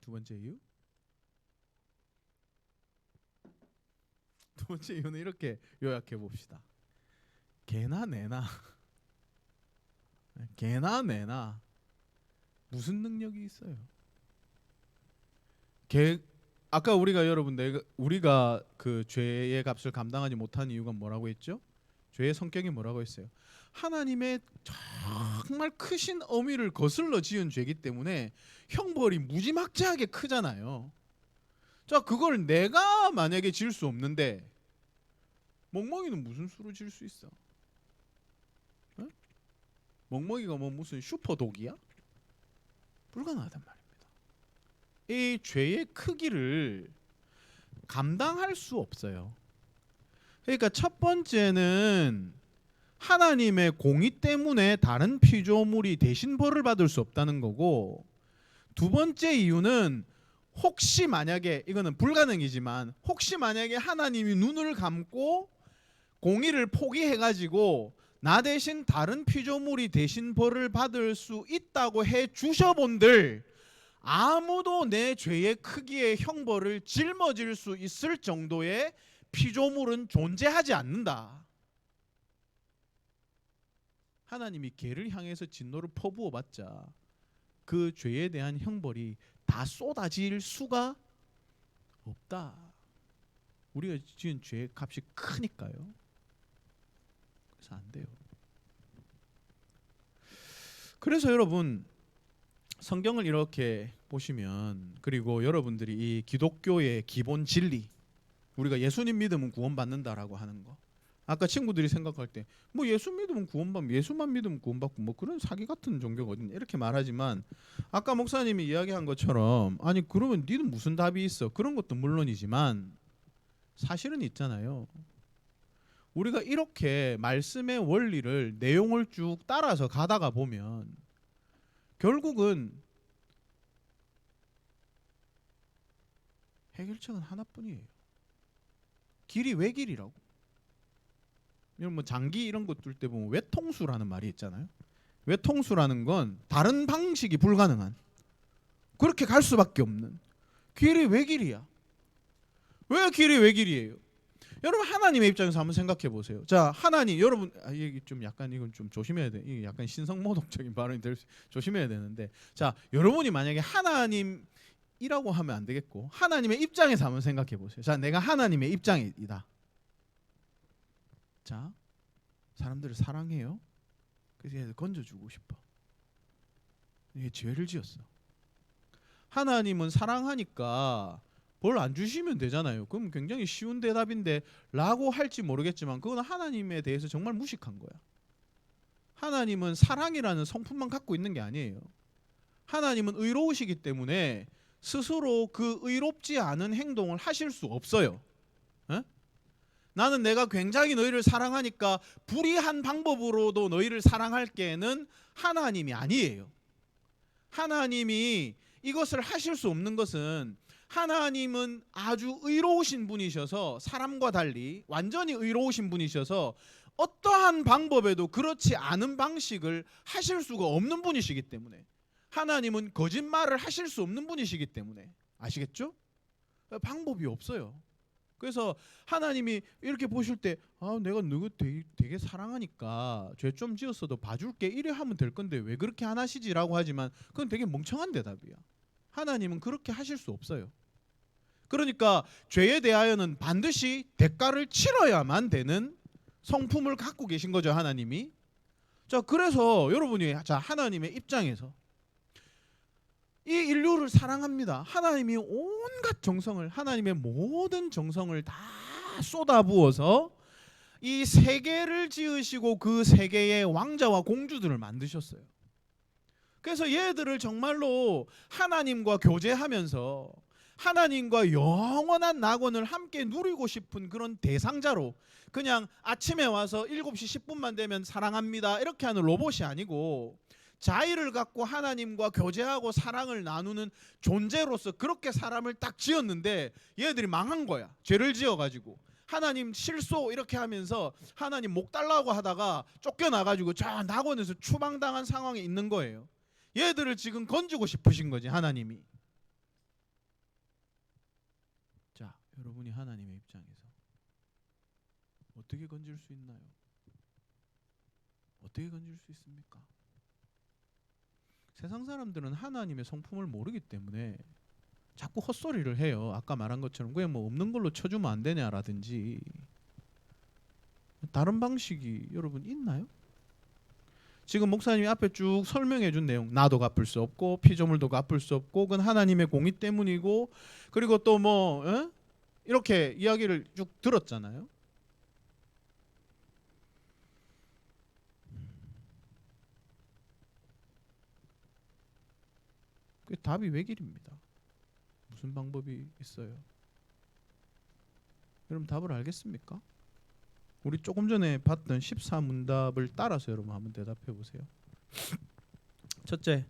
두 번째 이유? 두 번째 이유는 이렇게 요약해 봅시다. 개나 내나 개나 내나 무슨 능력이 있어요? 아까 우리가 그 죄의 값을 감당하지 못한 이유가 뭐라고 했죠? 죄의 성격이 뭐라고 했어요? 하나님의 정말 크신 어미를 거슬러 지은 죄이기 때문에 형벌이 무지막지하게 크잖아요. 자, 그걸 내가 만약에 질 수 없는데 멍멍이는 무슨 수로 질 수 있어? 에? 멍멍이가 뭐 무슨 슈퍼독이야? 불가능하단 말입니다. 이 죄의 크기를 감당할 수 없어요. 그러니까 첫 번째는 하나님의 공의 때문에 다른 피조물이 대신 벌을 받을 수 없다는 거고, 두 번째 이유는 혹시 만약에, 이거는 불가능이지만 혹시 만약에 하나님이 눈을 감고 공의를 포기해가지고 나 대신 다른 피조물이 대신 벌을 받을 수 있다고 해 주셔본들 아무도 내 죄의 크기의 형벌을 짊어질 수 있을 정도의 피조물은 존재하지 않는다. 하나님이 개를 향해서 진노를 퍼부어봤자 그 죄에 대한 형벌이 다 쏟아질 수가 없다. 우리가 지은 죄의 값이 크니까요. 그래서 안 돼요. 그래서 여러분 성경을 이렇게 보시면, 그리고 여러분들이 이 기독교의 기본 진리, 우리가 예수님 믿으면 구원받는다라고 하는 거, 아까 친구들이 생각할 때 뭐 예수 믿으면 구원받고 예수만 믿으면 구원받고 뭐 그런 사기 같은 종교가 어딨냐 이렇게 말하지만, 아까 목사님이 이야기한 것처럼 아니 그러면 니는 무슨 답이 있어? 그런 것도 물론이지만 사실은 있잖아요. 우리가 이렇게 말씀의 원리를, 내용을 쭉 따라서 가다가 보면 결국은 해결책은 하나뿐이에요. 길이 왜 길이라고? 뭐 장기 이런 것 뚫 때 보면 외통수라는 말이 있잖아요. 외통수라는 건 다른 방식이 불가능한, 그렇게 갈 수밖에 없는, 길이 왜 길이야? 왜 길이 왜 길이에요? 여러분 하나님의 입장에서 한번 생각해 보세요. 자, 하나님, 여러분 이게 좀 약간 이건 좀 조심해야 돼. 이게 약간 신성모독적인 발언이 조심해야 되는데, 자, 여러분이 만약에 하나님이라고 하면 안 되겠고 하나님의 입장에서 한번 생각해 보세요. 자, 내가 하나님의 입장이다. 자, 사람들을 사랑해요. 그래서 얘들 건져주고 싶어. 이게 죄를 지었어. 하나님은 사랑하니까 벌 안 주시면 되잖아요. 그럼 굉장히 쉬운 대답인데 라고 할지 모르겠지만 그건 하나님에 대해서 정말 무식한 거야. 하나님은 사랑이라는 성품만 갖고 있는 게 아니에요. 하나님은 의로우시기 때문에 스스로 그 의롭지 않은 행동을 하실 수 없어요. 에? 나는 내가 굉장히 너희를 사랑하니까 불의한 방법으로도 너희를 사랑할게는 하나님이 아니에요. 하나님이 이것을 하실 수 없는 것은, 하나님은 아주 의로우신 분이셔서, 사람과 달리 완전히 의로우신 분이셔서 어떠한 방법에도 그렇지 않은 방식을 하실 수가 없는 분이시기 때문에, 하나님은 거짓말을 하실 수 없는 분이시기 때문에, 아시겠죠? 방법이 없어요. 그래서 하나님이 이렇게 보실 때 내가 누구 되게 사랑하니까 죄 좀 지었어도 봐줄게 이래 하면 될 건데 왜 그렇게 안 하시지라고 하지만 그건 되게 멍청한 대답이야. 하나님은 그렇게 하실 수 없어요. 그러니까 죄에 대하여는 반드시 대가를 치러야만 되는 성품을 갖고 계신 거죠, 하나님이. 자, 그래서 여러분이 자 하나님의 입장에서 이 인류를 사랑합니다. 하나님이 온갖 정성을, 하나님의 모든 정성을 다 쏟아부어서 이 세계를 지으시고 그 세계의 왕자와 공주들을 만드셨어요. 그래서 얘들을 정말로 하나님과 교제하면서 하나님과 영원한 낙원을 함께 누리고 싶은 그런 대상자로, 그냥 아침에 와서 7시 10분만 되면 사랑합니다 이렇게 하는 로봇이 아니고 자의를 갖고 하나님과 교제하고 사랑을 나누는 존재로서 그렇게 사람을 딱 지었는데 얘들이 망한 거야. 죄를 지어가지고 하나님 실소 이렇게 하면서 하나님 목 달라고 하다가 쫓겨나가지고 저 낙원에서 추방당한 상황에 있는 거예요. 얘들을 지금 건지고 싶으신 거지, 하나님이. 자, 여러분이 하나님의 입장에서 어떻게 건질 수 있나요? 어떻게 건질 수 있습니까? 세상 사람들은 하나님의 성품을 모르기 때문에 자꾸 헛소리를 해요. 아까 말한 것처럼 그냥 뭐 없는 걸로 쳐주면 안 되냐라든지 다른 방식이 여러분 있나요? 지금 목사님이 앞에 쭉 설명해 준 내용, 나도 갚을 수 없고 피조물도 갚을 수 없고 그건 하나님의 공의 때문이고, 그리고 또 뭐 이렇게 이야기를 쭉 들었잖아요. 그 답이 외길입니다. 무슨 방법이 있어요? 여러분 답을 알겠습니까? 우리 조금 전에 봤던 14문답을 따라서 여러분 한번 대답해 보세요. 첫째,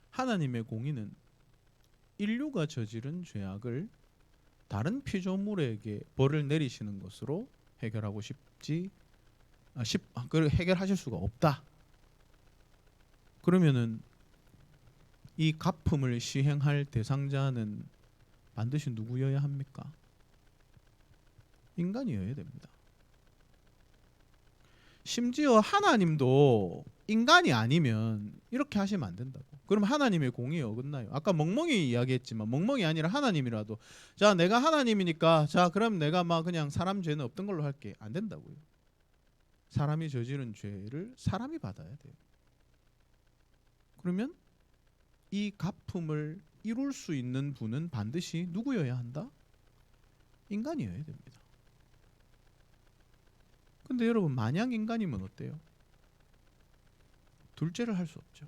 하나님의 공의는 인류가 저지른 죄악을 다른 피조물에게 벌을 내리시는 것으로 해결하고 해결하실 수가 없다. 그러면은 이 갚음을 시행할 대상자는 반드시 누구여야 합니까? 인간이어야 됩니다. 심지어 하나님도 인간이 아니면 이렇게 하시면 안 된다고. 그럼 하나님의 공이 어긋나요. 아까 멍멍이 이야기했지만 멍멍이 아니라 하나님이라도 자 내가 하나님이니까 자 그럼 내가 막 그냥 사람 죄는 없던 걸로 할게. 안 된다고요. 사람이 저지른 죄를 사람이 받아야 돼요. 그러면 이 갚음을 이룰 수 있는 분은 반드시 누구여야 한다? 인간이어야 됩니다. 근데 여러분 만약 인간이면 어때요? 둘째를 할 수 없죠.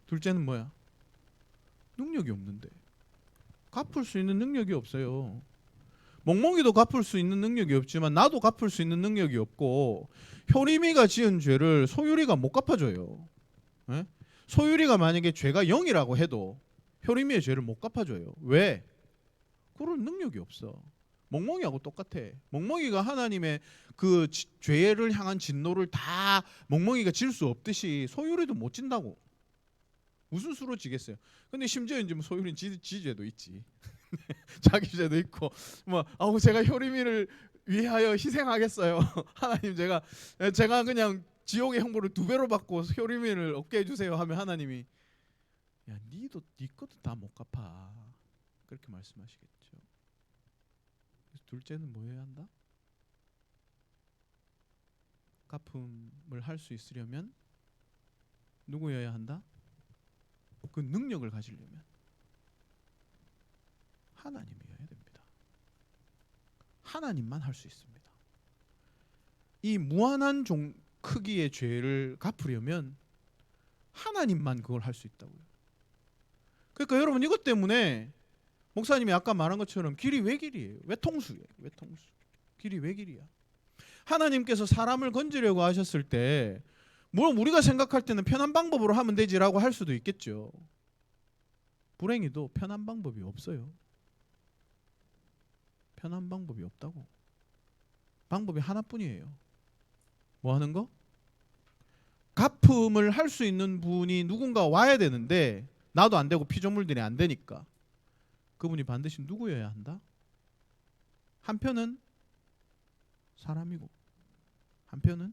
둘째는 뭐야? 능력이 없는데 갚을 수 있는 능력이 없어요. 멍멍이도 갚을 수 있는 능력이 없지만 나도 갚을 수 있는 능력이 없고 효림이가 지은 죄를 소율이가 못 갚아줘요. 에? 소율이가 만약에 죄가 0이라고 해도 효림이의 죄를 못 갚아줘요. 왜? 그런 능력이 없어. 멍멍이하고 똑같아. 멍멍이가 하나님의 그 죄를 향한 진노를 다 멍멍이가 질 수 없듯이 소율이도 못 진다고. 무슨 수로 지겠어요? 근데 심지어 이제 소율이는 지 죄도 있지. 자기 죄도 있고 뭐 아우 제가 효림이를 위하여 희생하겠어요. 하나님 제가 그냥 지옥의 형벌을 2배로 받고 효림이를 얻게 해주세요 하면 하나님이 야 니도 니 것도 다 못 갚아 그렇게 말씀하시겠죠. 그래서 둘째는 뭐 해야 한다? 갚음을 할 수 있으려면 누구여야 한다? 그 능력을 가지려면 하나님이어야 됩니다. 하나님만 할 수 있습니다. 이 무한한 크기의 죄를 갚으려면 하나님만 그걸 할 수 있다고요. 그러니까 여러분 이것 때문에 목사님이 아까 말한 것처럼 길이 왜 길이에요? 외통수예요. 외통수. 길이 왜 길이야? 하나님께서 사람을 건지려고 하셨을 때 물론 우리가 생각할 때는 편한 방법으로 하면 되지라고 할 수도 있겠죠. 불행히도 편한 방법이 없어요. 편한 방법이 없다고. 방법이 하나뿐이에요. 뭐 하는 거? 갚음을 할 수 있는 분이 누군가 와야 되는데 나도 안 되고 피조물들이 안 되니까 그분이 반드시 누구여야 한다? 한편은 사람이고 한편은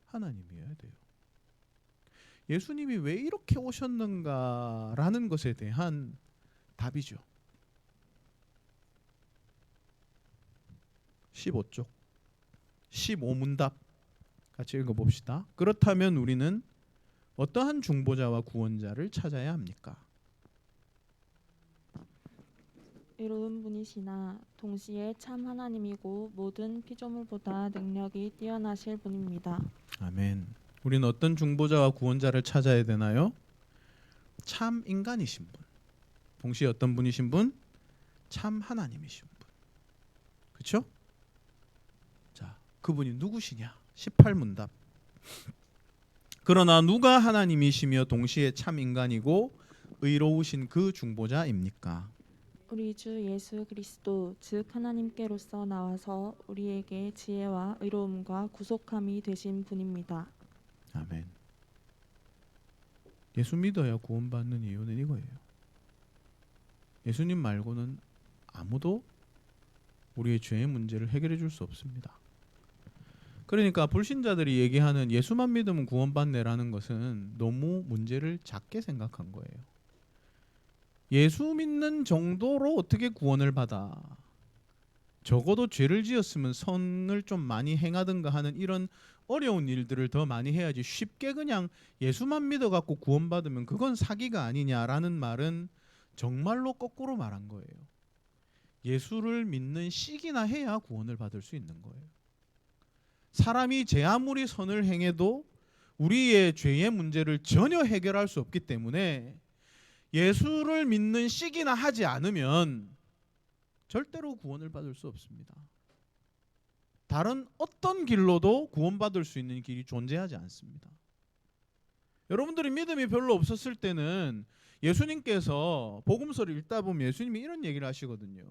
하나님이어야 돼요. 예수님이 왜 이렇게 오셨는가라는 것에 대한 답이죠. 15쪽 15문답 같이 읽어봅시다. 그렇다면 우리는 어떠한 중보자와 구원자를 찾아야 합니까? 의로운 분이시나 동시에 참 하나님이고 모든 피조물보다 능력이 뛰어나실 분입니다. 아멘. 우리는 어떤 중보자와 구원자를 찾아야 되나요? 참 인간이신 분. 동시에 어떤 분이신 분? 참 하나님이신 분. 그렇죠? 자, 그분이 누구시냐? 18문답. 그러나 누가 하나님이시며 동시에 참 인간이고 의로우신 그 중보자입니까? 우리 주 예수 그리스도 즉 하나님께로서 나와서 우리에게 지혜와 의로움과 구속함이 되신 분입니다. 아멘. 예수 믿어야 구원받는 이유는 이거예요. 예수님 말고는 아무도 우리의 죄의 문제를 해결해 줄 수 없습니다. 그러니까 불신자들이 얘기하는 예수만 믿으면 구원받네라는 것은 너무 문제를 작게 생각한 거예요. 예수 믿는 정도로 어떻게 구원을 받아? 적어도 죄를 지었으면 선을 좀 많이 행하든가 하는 이런 어려운 일들을 더 많이 해야지 쉽게 그냥 예수만 믿어갖고 구원받으면 그건 사기가 아니냐라는 말은 정말로 거꾸로 말한 거예요. 예수를 믿는 시기나 해야 구원을 받을 수 있는 거예요. 사람이 제 아무리 선을 행해도 우리의 죄의 문제를 전혀 해결할 수 없기 때문에 예수를 믿는 시기나 하지 않으면 절대로 구원을 받을 수 없습니다. 다른 어떤 길로도 구원받을 수 있는 길이 존재하지 않습니다. 여러분들이 믿음이 별로 없었을 때는 예수님께서 복음서를 읽다 보면 예수님이 이런 얘기를 하시거든요.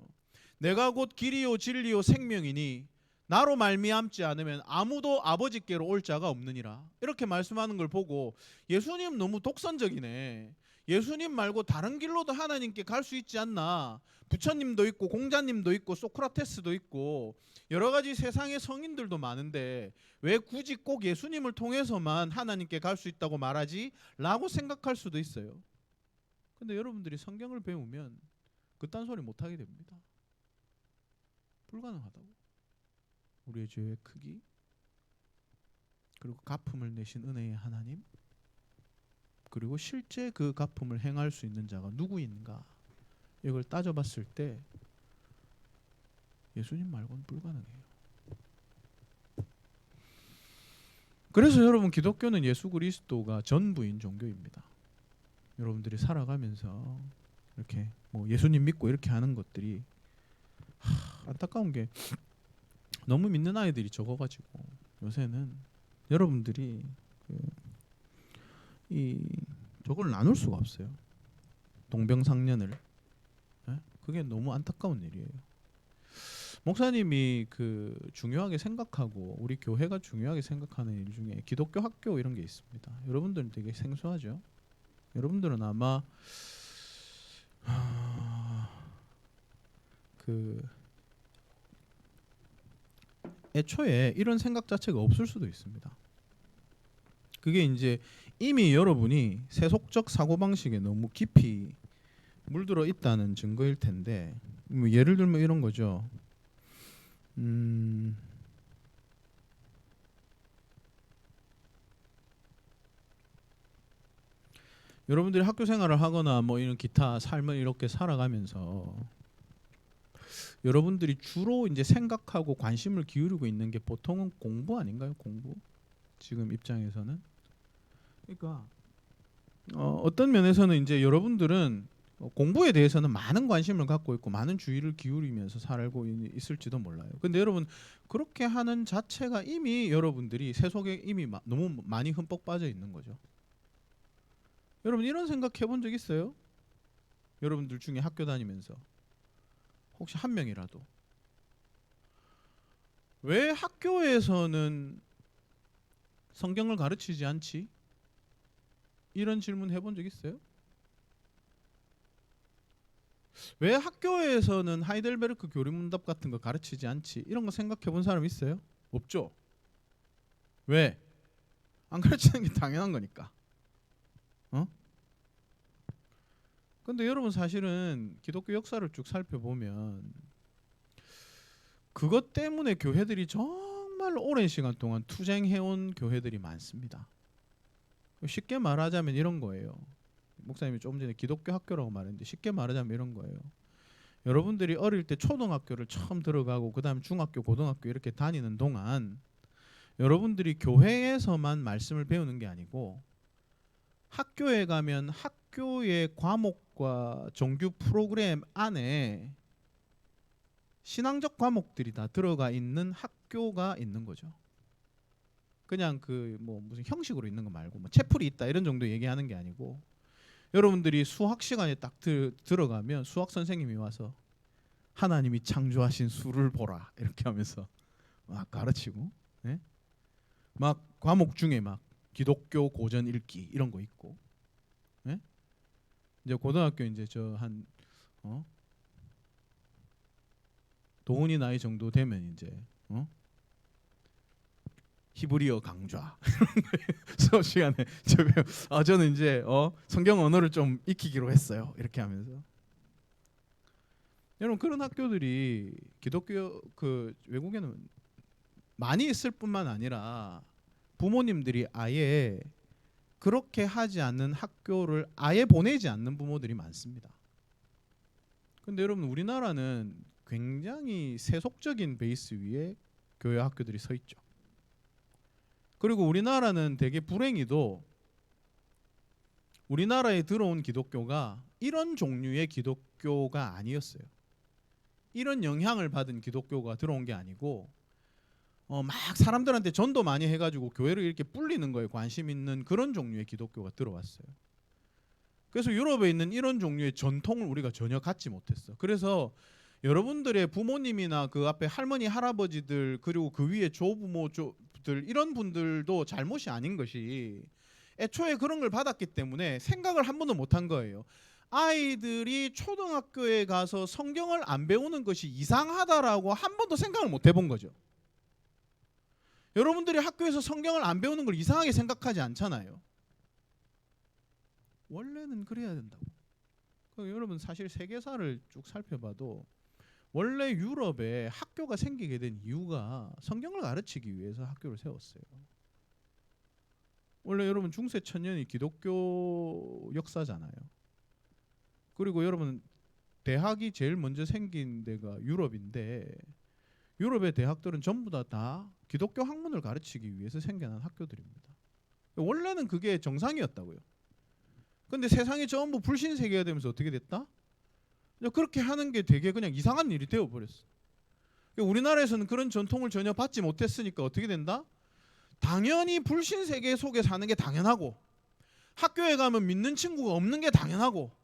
내가 곧 길이요 진리요 생명이니 나로 말미암지 않으면 아무도 아버지께로 올 자가 없느니라. 이렇게 말씀하는 걸 보고 예수님 너무 독선적이네. 예수님 말고 다른 길로도 하나님께 갈 수 있지 않나. 부처님도 있고 공자님도 있고 소크라테스도 있고 여러 가지 세상의 성인들도 많은데 왜 굳이 꼭 예수님을 통해서만 하나님께 갈 수 있다고 말하지? 라고 생각할 수도 있어요. 근데 여러분들이 성경을 배우면 그딴 소리 못하게 됩니다. 불가능하다고. 우리의 죄의 크기, 그리고 갚음을 내신 은혜의 하나님, 그리고 실제 그 갚음을 행할 수 있는 자가 누구인가, 이걸 따져봤을 때 예수님 말고는 불가능해요. 그래서 여러분, 기독교는 예수 그리스도가 전부인 종교입니다. 여러분들이 살아가면서 이렇게 뭐 예수님 믿고 이렇게 하는 것들이 안타까운 게 너무 믿는 아이들이 적어가지고 요새는 여러분들이 저걸 나눌 수가 없어요. 동병상련을. 그게 너무 안타까운 일이에요. 목사님이 그 중요하게 생각하고 우리 교회가 중요하게 생각하는 일 중에 기독교 학교 이런 게 있습니다. 여러분들은 되게 생소하죠. 여러분들은 아마 그 애초에 이런 생각 자체가 없을 수도 있습니다. 그게 이제 이미 여러분이 세속적 사고방식에 너무 깊이 물들어 있다는 증거일 텐데, 뭐 예를 들면 이런 거죠. 여러분들이 학교 생활을 하거나 뭐 이런 기타 삶을 이렇게 살아가면서 여러분들이 주로 이제 생각하고 관심을 기울이고 있는 게 보통은 공부 아닌가요? 공부? 지금 입장에서는. 그러니까 어떤 면에서는 이제 여러분들은 공부에 대해서는 많은 관심을 갖고 있고 많은 주의를 기울이면서 살고 있을지도 몰라요. 근데 여러분, 그렇게 하는 자체가 이미 여러분들이 세속에 이미 너무 많이 흠뻑 빠져 있는 거죠. 여러분, 이런 생각 해본 적 있어요? 여러분들 중에 학교 다니면서 혹시 한 명이라도 왜 학교에서는 성경을 가르치지 않지? 이런 질문 해본 적 있어요? 왜 학교에서는 하이델베르크 교리문답 같은 거 가르치지 않지? 이런 거 생각해 본 사람 있어요? 없죠? 왜? 안 가르치는 게 당연한 거니까. 근데 여러분, 사실은 기독교 역사를 쭉 살펴보면 그것 때문에 교회들이 정말 오랜 시간 동안 투쟁해온 교회들이 많습니다. 쉽게 말하자면 이런 거예요. 목사님이 조금 전에 기독교 학교라고 말했는데 쉽게 말하자면 이런 거예요. 여러분들이 어릴 때 초등학교를 처음 들어가고 그 다음 중학교, 고등학교 이렇게 다니는 동안 여러분들이 교회에서만 말씀을 배우는 게 아니고 학교에 가면 학교의 과목과 정규 프로그램 안에 신앙적 과목들이 다 들어가 있는 학교가 있는 거죠. 그냥 그 뭐 무슨 형식으로 있는 거 말고 뭐 채플이 있다 이런 정도 얘기하는 게 아니고, 여러분들이 수학 시간에 딱 들어가면 수학 선생님이 와서 하나님이 창조하신 수를 보라 이렇게 하면서 막 가르치고, 예? 막 과목 중에 막 기독교 고전 읽기 이런 거 있고, 예? 이제 고등학교 이제 저 한 도훈이 나이 정도 되면 이제 히브리어 강좌 수업 시간에 저는 이제 성경 언어를 좀 익히기로 했어요 이렇게 하면서. 여러분, 그런 학교들이 기독교 그 외국에는 많이 있을 뿐만 아니라 부모님들이 아예 그렇게 하지 않는 학교를 아예 보내지 않는 부모들이 많습니다. 근데 여러분, 우리나라는 굉장히 세속적인 베이스 위에 교회 학교들이 서 있죠. 그리고 우리나라는 되게 불행히도 우리나라에 들어온 기독교가 이런 종류의 기독교가 아니었어요. 이런 영향을 받은 기독교가 들어온 게 아니고 막 사람들한테 전도 많이 해가지고 교회를 이렇게 불리는 거에 관심 있는 그런 종류의 기독교가 들어왔어요. 그래서 유럽에 있는 이런 종류의 전통을 우리가 전혀 갖지 못했어. 그래서 여러분들의 부모님이나 그 앞에 할머니 할아버지들 그리고 그 위에 조부모들 이런 분들도 잘못이 아닌 것이 애초에 그런 걸 받았기 때문에 생각을 한 번도 못 한 거예요. 아이들이 초등학교에 가서 성경을 안 배우는 것이 이상하다라고 한 번도 생각을 못 해본 거죠. 여러분들이 학교에서 성경을 안 배우는 걸 이상하게 생각하지 않잖아요. 원래는 그래야 된다고. 여러분 사실 세계사를 쭉 살펴봐도 원래 유럽에 학교가 생기게 된 이유가 성경을 가르치기 위해서 학교를 세웠어요. 원래 여러분 중세 천년이 기독교 역사잖아요. 그리고 여러분 대학이 제일 먼저 생긴 데가 유럽인데 유럽의 대학들은 전부 다 기독교 학문을 가르치기 위해서 생겨난 학교들입니다. 원래는 그게 정상이었다고요. 근데 세상이 전부 불신 세계가 되면서 어떻게 됐다? 그렇게 하는 게 되게 그냥 이상한 일이 되어버렸어. 우리나라에서는 그런 전통을 전혀 받지 못했으니까 어떻게 된다? 당연히 불신 세계 속에 사는 게 당연하고, 학교에 가면 믿는 친구가 없는 게 당연하고,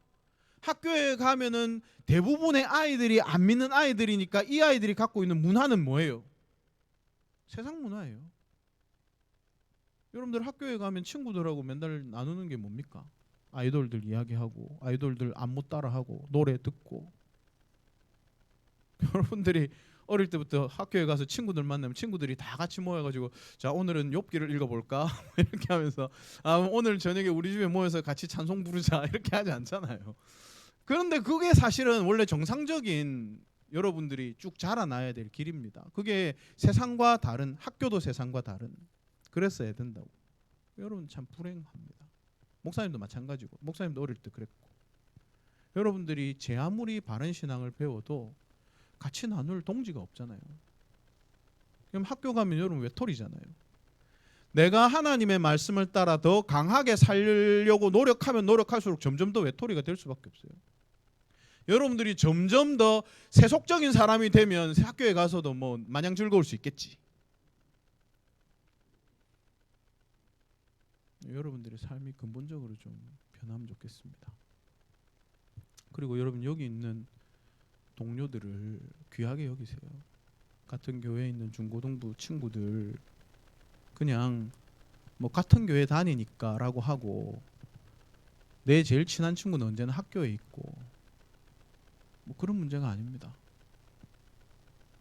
학교에 가면은 대부분의 아이들이 안 믿는 아이들이니까 이 아이들이 갖고 있는 문화는 뭐예요? 세상 문화예요. 여러분들 학교에 가면 친구들하고 맨날 나누는 게 뭡니까? 아이돌들 이야기하고 아이돌들 안무 따라하고 노래 듣고. 여러분들이 어릴 때부터 학교에 가서 친구들 만나면 친구들이 다 같이 모여가지고 자 오늘은 욥기를 읽어볼까 이렇게 하면서 오늘 저녁에 우리 집에 모여서 같이 찬송 부르자 이렇게 하지 않잖아요. 그런데 그게 사실은 원래 정상적인 여러분들이 쭉 자라나야 될 길입니다. 그게 세상과 다른, 학교도 세상과 다른, 그랬어야 된다고. 여러분 참 불행합니다. 목사님도 마찬가지고, 목사님도 어릴 때 그랬고. 여러분들이 제 아무리 바른 신앙을 배워도 같이 나눌 동지가 없잖아요. 그럼 학교 가면 여러분 외톨이잖아요. 내가 하나님의 말씀을 따라 더 강하게 살려고 노력하면 노력할수록 점점 더 외톨이가 될 수밖에 없어요. 여러분들이 점점 더 세속적인 사람이 되면 학교에 가서도 뭐 마냥 즐거울 수 있겠지. 여러분들의 삶이 근본적으로 좀 변하면 좋겠습니다. 그리고 여러분 여기 있는 동료들을 귀하게 여기세요. 같은 교회에 있는 중고등부 친구들 그냥 뭐 같은 교회 다니니까라고 하고 내 제일 친한 친구는 언제나 학교에 있고 뭐 그런 문제가 아닙니다.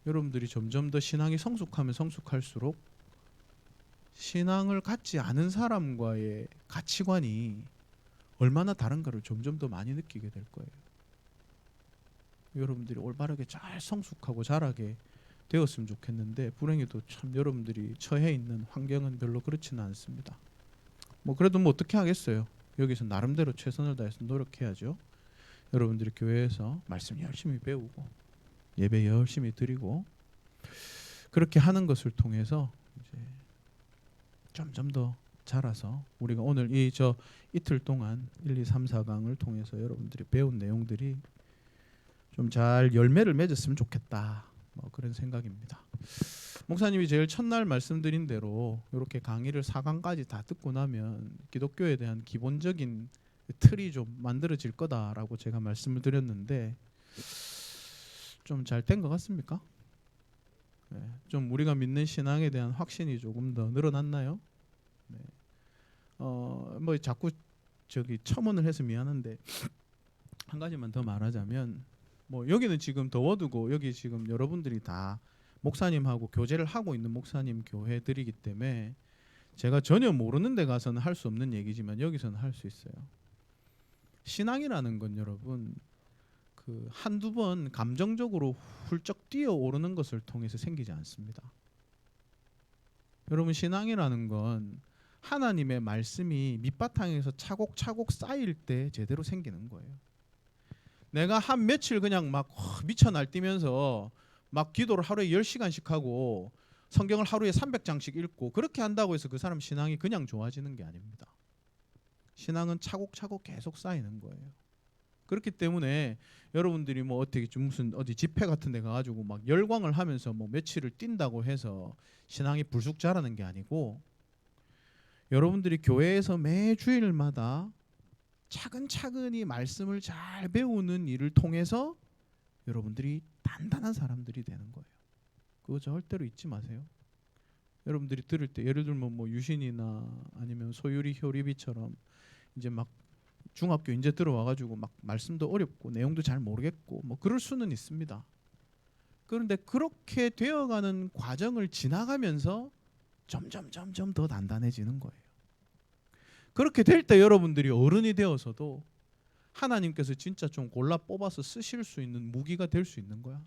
여러분들이 점점 더 신앙이 성숙하면 성숙할수록 신앙을 갖지 않은 사람과의 가치관이 얼마나 다른가를 점점 더 많이 느끼게 될 거예요. 여러분들이 올바르게 잘 성숙하고 자라게 되었으면 좋겠는데 불행히도 참 여러분들이 처해 있는 환경은 별로 그렇지는 않습니다. 뭐 그래도 뭐 어떻게 하겠어요. 여기서 나름대로 최선을 다해서 노력해야죠. 여러분들이 교회에서 말씀 열심히 배우고 예배 열심히 드리고 그렇게 하는 것을 통해서 이제 점점 더 자라서 우리가 오늘 이틀 동안 1, 2, 3, 4강을 통해서 여러분들이 배운 내용들이 좀 잘 열매를 맺었으면 좋겠다. 뭐 그런 생각입니다. 목사님이 제일 첫날 말씀드린 대로 이렇게 강의를 4강까지 다 듣고 나면 기독교에 대한 기본적인 틀이 좀 만들어질 거다라고 제가 말씀을 드렸는데 좀 잘 된 것 같습니까? 네, 좀 우리가 믿는 신앙에 대한 확신이 조금 더 늘어났나요? 네. 뭐 자꾸 첨언을 해서 미안한데 한 가지만 더 말하자면 뭐 여기는 지금 더워두고 여기 지금 여러분들이 다 목사님하고 교제를 하고 있는 목사님 교회들이기 때문에 제가 전혀 모르는 데 가서는 할 수 없는 얘기지만 여기서는 할 수 있어요. 신앙이라는 건 여러분 그 한두 번 감정적으로 훌쩍 뛰어오르는 것을 통해서 생기지 않습니다. 여러분 신앙이라는 건 하나님의 말씀이 밑바탕에서 차곡차곡 쌓일 때 제대로 생기는 거예요. 내가 한 며칠 그냥 막 미쳐 날뛰면서 막 기도를 하루에 10시간씩 하고 성경을 하루에 300장씩 읽고 그렇게 한다고 해서 그 사람 신앙이 그냥 좋아지는 게 아닙니다. 신앙은 차곡차곡 계속 쌓이는 거예요. 그렇기 때문에 여러분들이 뭐 어떻게 무슨 어디 집회 같은 데 가가지고 막 열광을 하면서 뭐 며칠을 뛴다고 해서 신앙이 불쑥 자라는 게 아니고 여러분들이 교회에서 매 주일마다 차근차근히 말씀을 잘 배우는 일을 통해서 여러분들이 단단한 사람들이 되는 거예요. 그거 절대로 잊지 마세요. 여러분들이 들을 때 예를 들면 뭐 유신이나 아니면 소유리 효리비처럼 이제 막 중학교 이제 들어와가지고 막 말씀도 어렵고 내용도 잘 모르겠고 뭐 그럴 수는 있습니다. 그런데 그렇게 되어가는 과정을 지나가면서 점점 더 단단해지는 거예요. 그렇게 될 때 여러분들이 어른이 되어서도 하나님께서 진짜 좀 골라 뽑아서 쓰실 수 있는 무기가 될 수 있는 거야.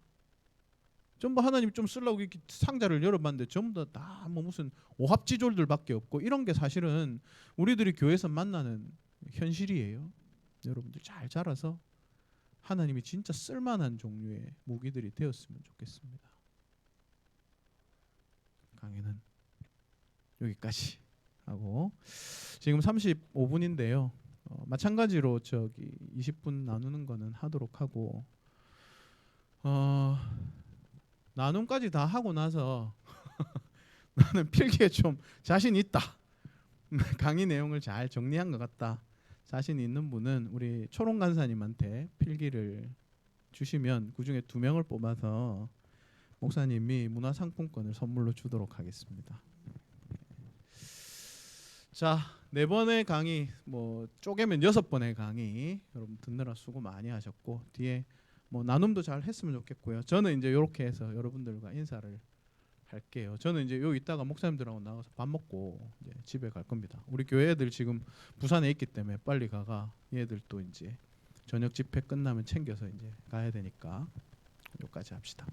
전부 하나님 좀 쓰려고 이렇게 상자를 열어봤는데 전부 다 뭐 무슨 오합지졸들밖에 없고 이런 게 사실은 우리들이 교회에서 만나는 현실이에요. 여러분들 잘 자라서 하나님이 진짜 쓸만한 종류의 무기들이 되었으면 좋겠습니다. 강의는 여기까지 하고 지금 35분인데요. 마찬가지로 저기 20분 나누는 거는 하도록 하고 나눔까지 다 하고 나서 나는 필기에 좀 자신 있다. 강의 내용을 잘 정리한 것 같다. 자신 있는 분은 우리 초롱 간사님한테 필기를 주시면 그 중에 2명을 뽑아서 목사님이 문화상품권을 선물로 주도록 하겠습니다. 자, 4번의 강의 뭐 쪼개면 6번의 강의 여러분 듣느라 수고 많이 하셨고 뒤에 뭐 나눔도 잘 했으면 좋겠고요. 저는 이제 이렇게 해서 여러분들과 인사를 할게요. 저는 이제 여기 있다가 목사님들하고 나가서 밥 먹고 이제 집에 갈 겁니다. 우리 교회 애들 지금 부산에 있기 때문에 빨리 가가 얘들도 이제 저녁 집회 끝나면 챙겨서 이제 가야 되니까 여기까지 합시다.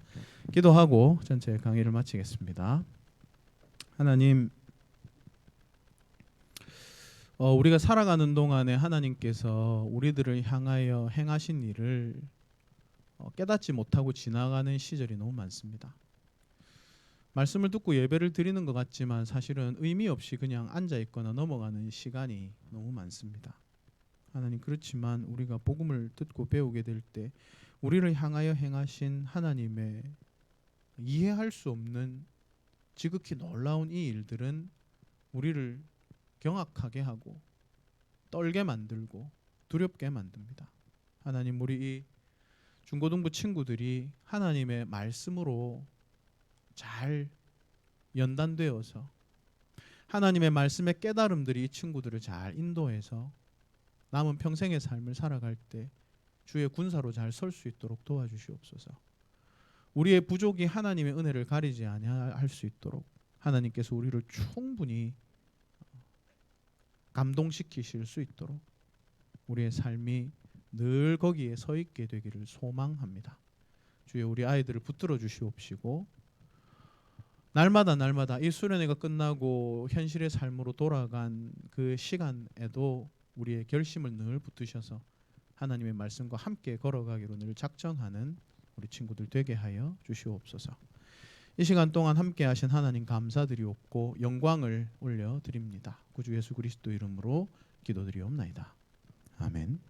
기도하고 전체 강의를 마치겠습니다. 하나님, 우리가 살아가는 동안에 하나님께서 우리들을 향하여 행하신 일을 깨닫지 못하고 지나가는 시절이 너무 많습니다. 말씀을 듣고 예배를 드리는 것 같지만 사실은 의미 없이 그냥 앉아 있거나 넘어가는 시간이 너무 많습니다. 하나님, 그렇지만 우리가 복음을 듣고 배우게 될 때 우리를 향하여 행하신 하나님의 이해할 수 없는 지극히 놀라운 이 일들은 우리를 경악하게 하고 떨게 만들고 두렵게 만듭니다. 하나님, 우리 이 중고등부 친구들이 하나님의 말씀으로 잘 연단되어서 하나님의 말씀의 깨달음들이 이 친구들을 잘 인도해서 남은 평생의 삶을 살아갈 때 주의 군사로 잘 설 수 있도록 도와주시옵소서. 우리의 부족이 하나님의 은혜를 가리지 아니할 수 있도록 하나님께서 우리를 충분히 감동시키실 수 있도록 우리의 삶이 늘 거기에 서 있게 되기를 소망합니다. 주여, 우리 아이들을 붙들어 주시옵시고 날마다 이 수련회가 끝나고 현실의 삶으로 돌아간 그 시간에도 우리의 결심을 늘 붙드셔서 하나님의 말씀과 함께 걸어가기로 늘 작정하는 우리 친구들 되게 하여 주시옵소서. 이 시간 동안 함께 하신 하나님 감사드리옵고 영광을 올려드립니다. 구주 예수 그리스도 이름으로 기도드리옵나이다. 아멘.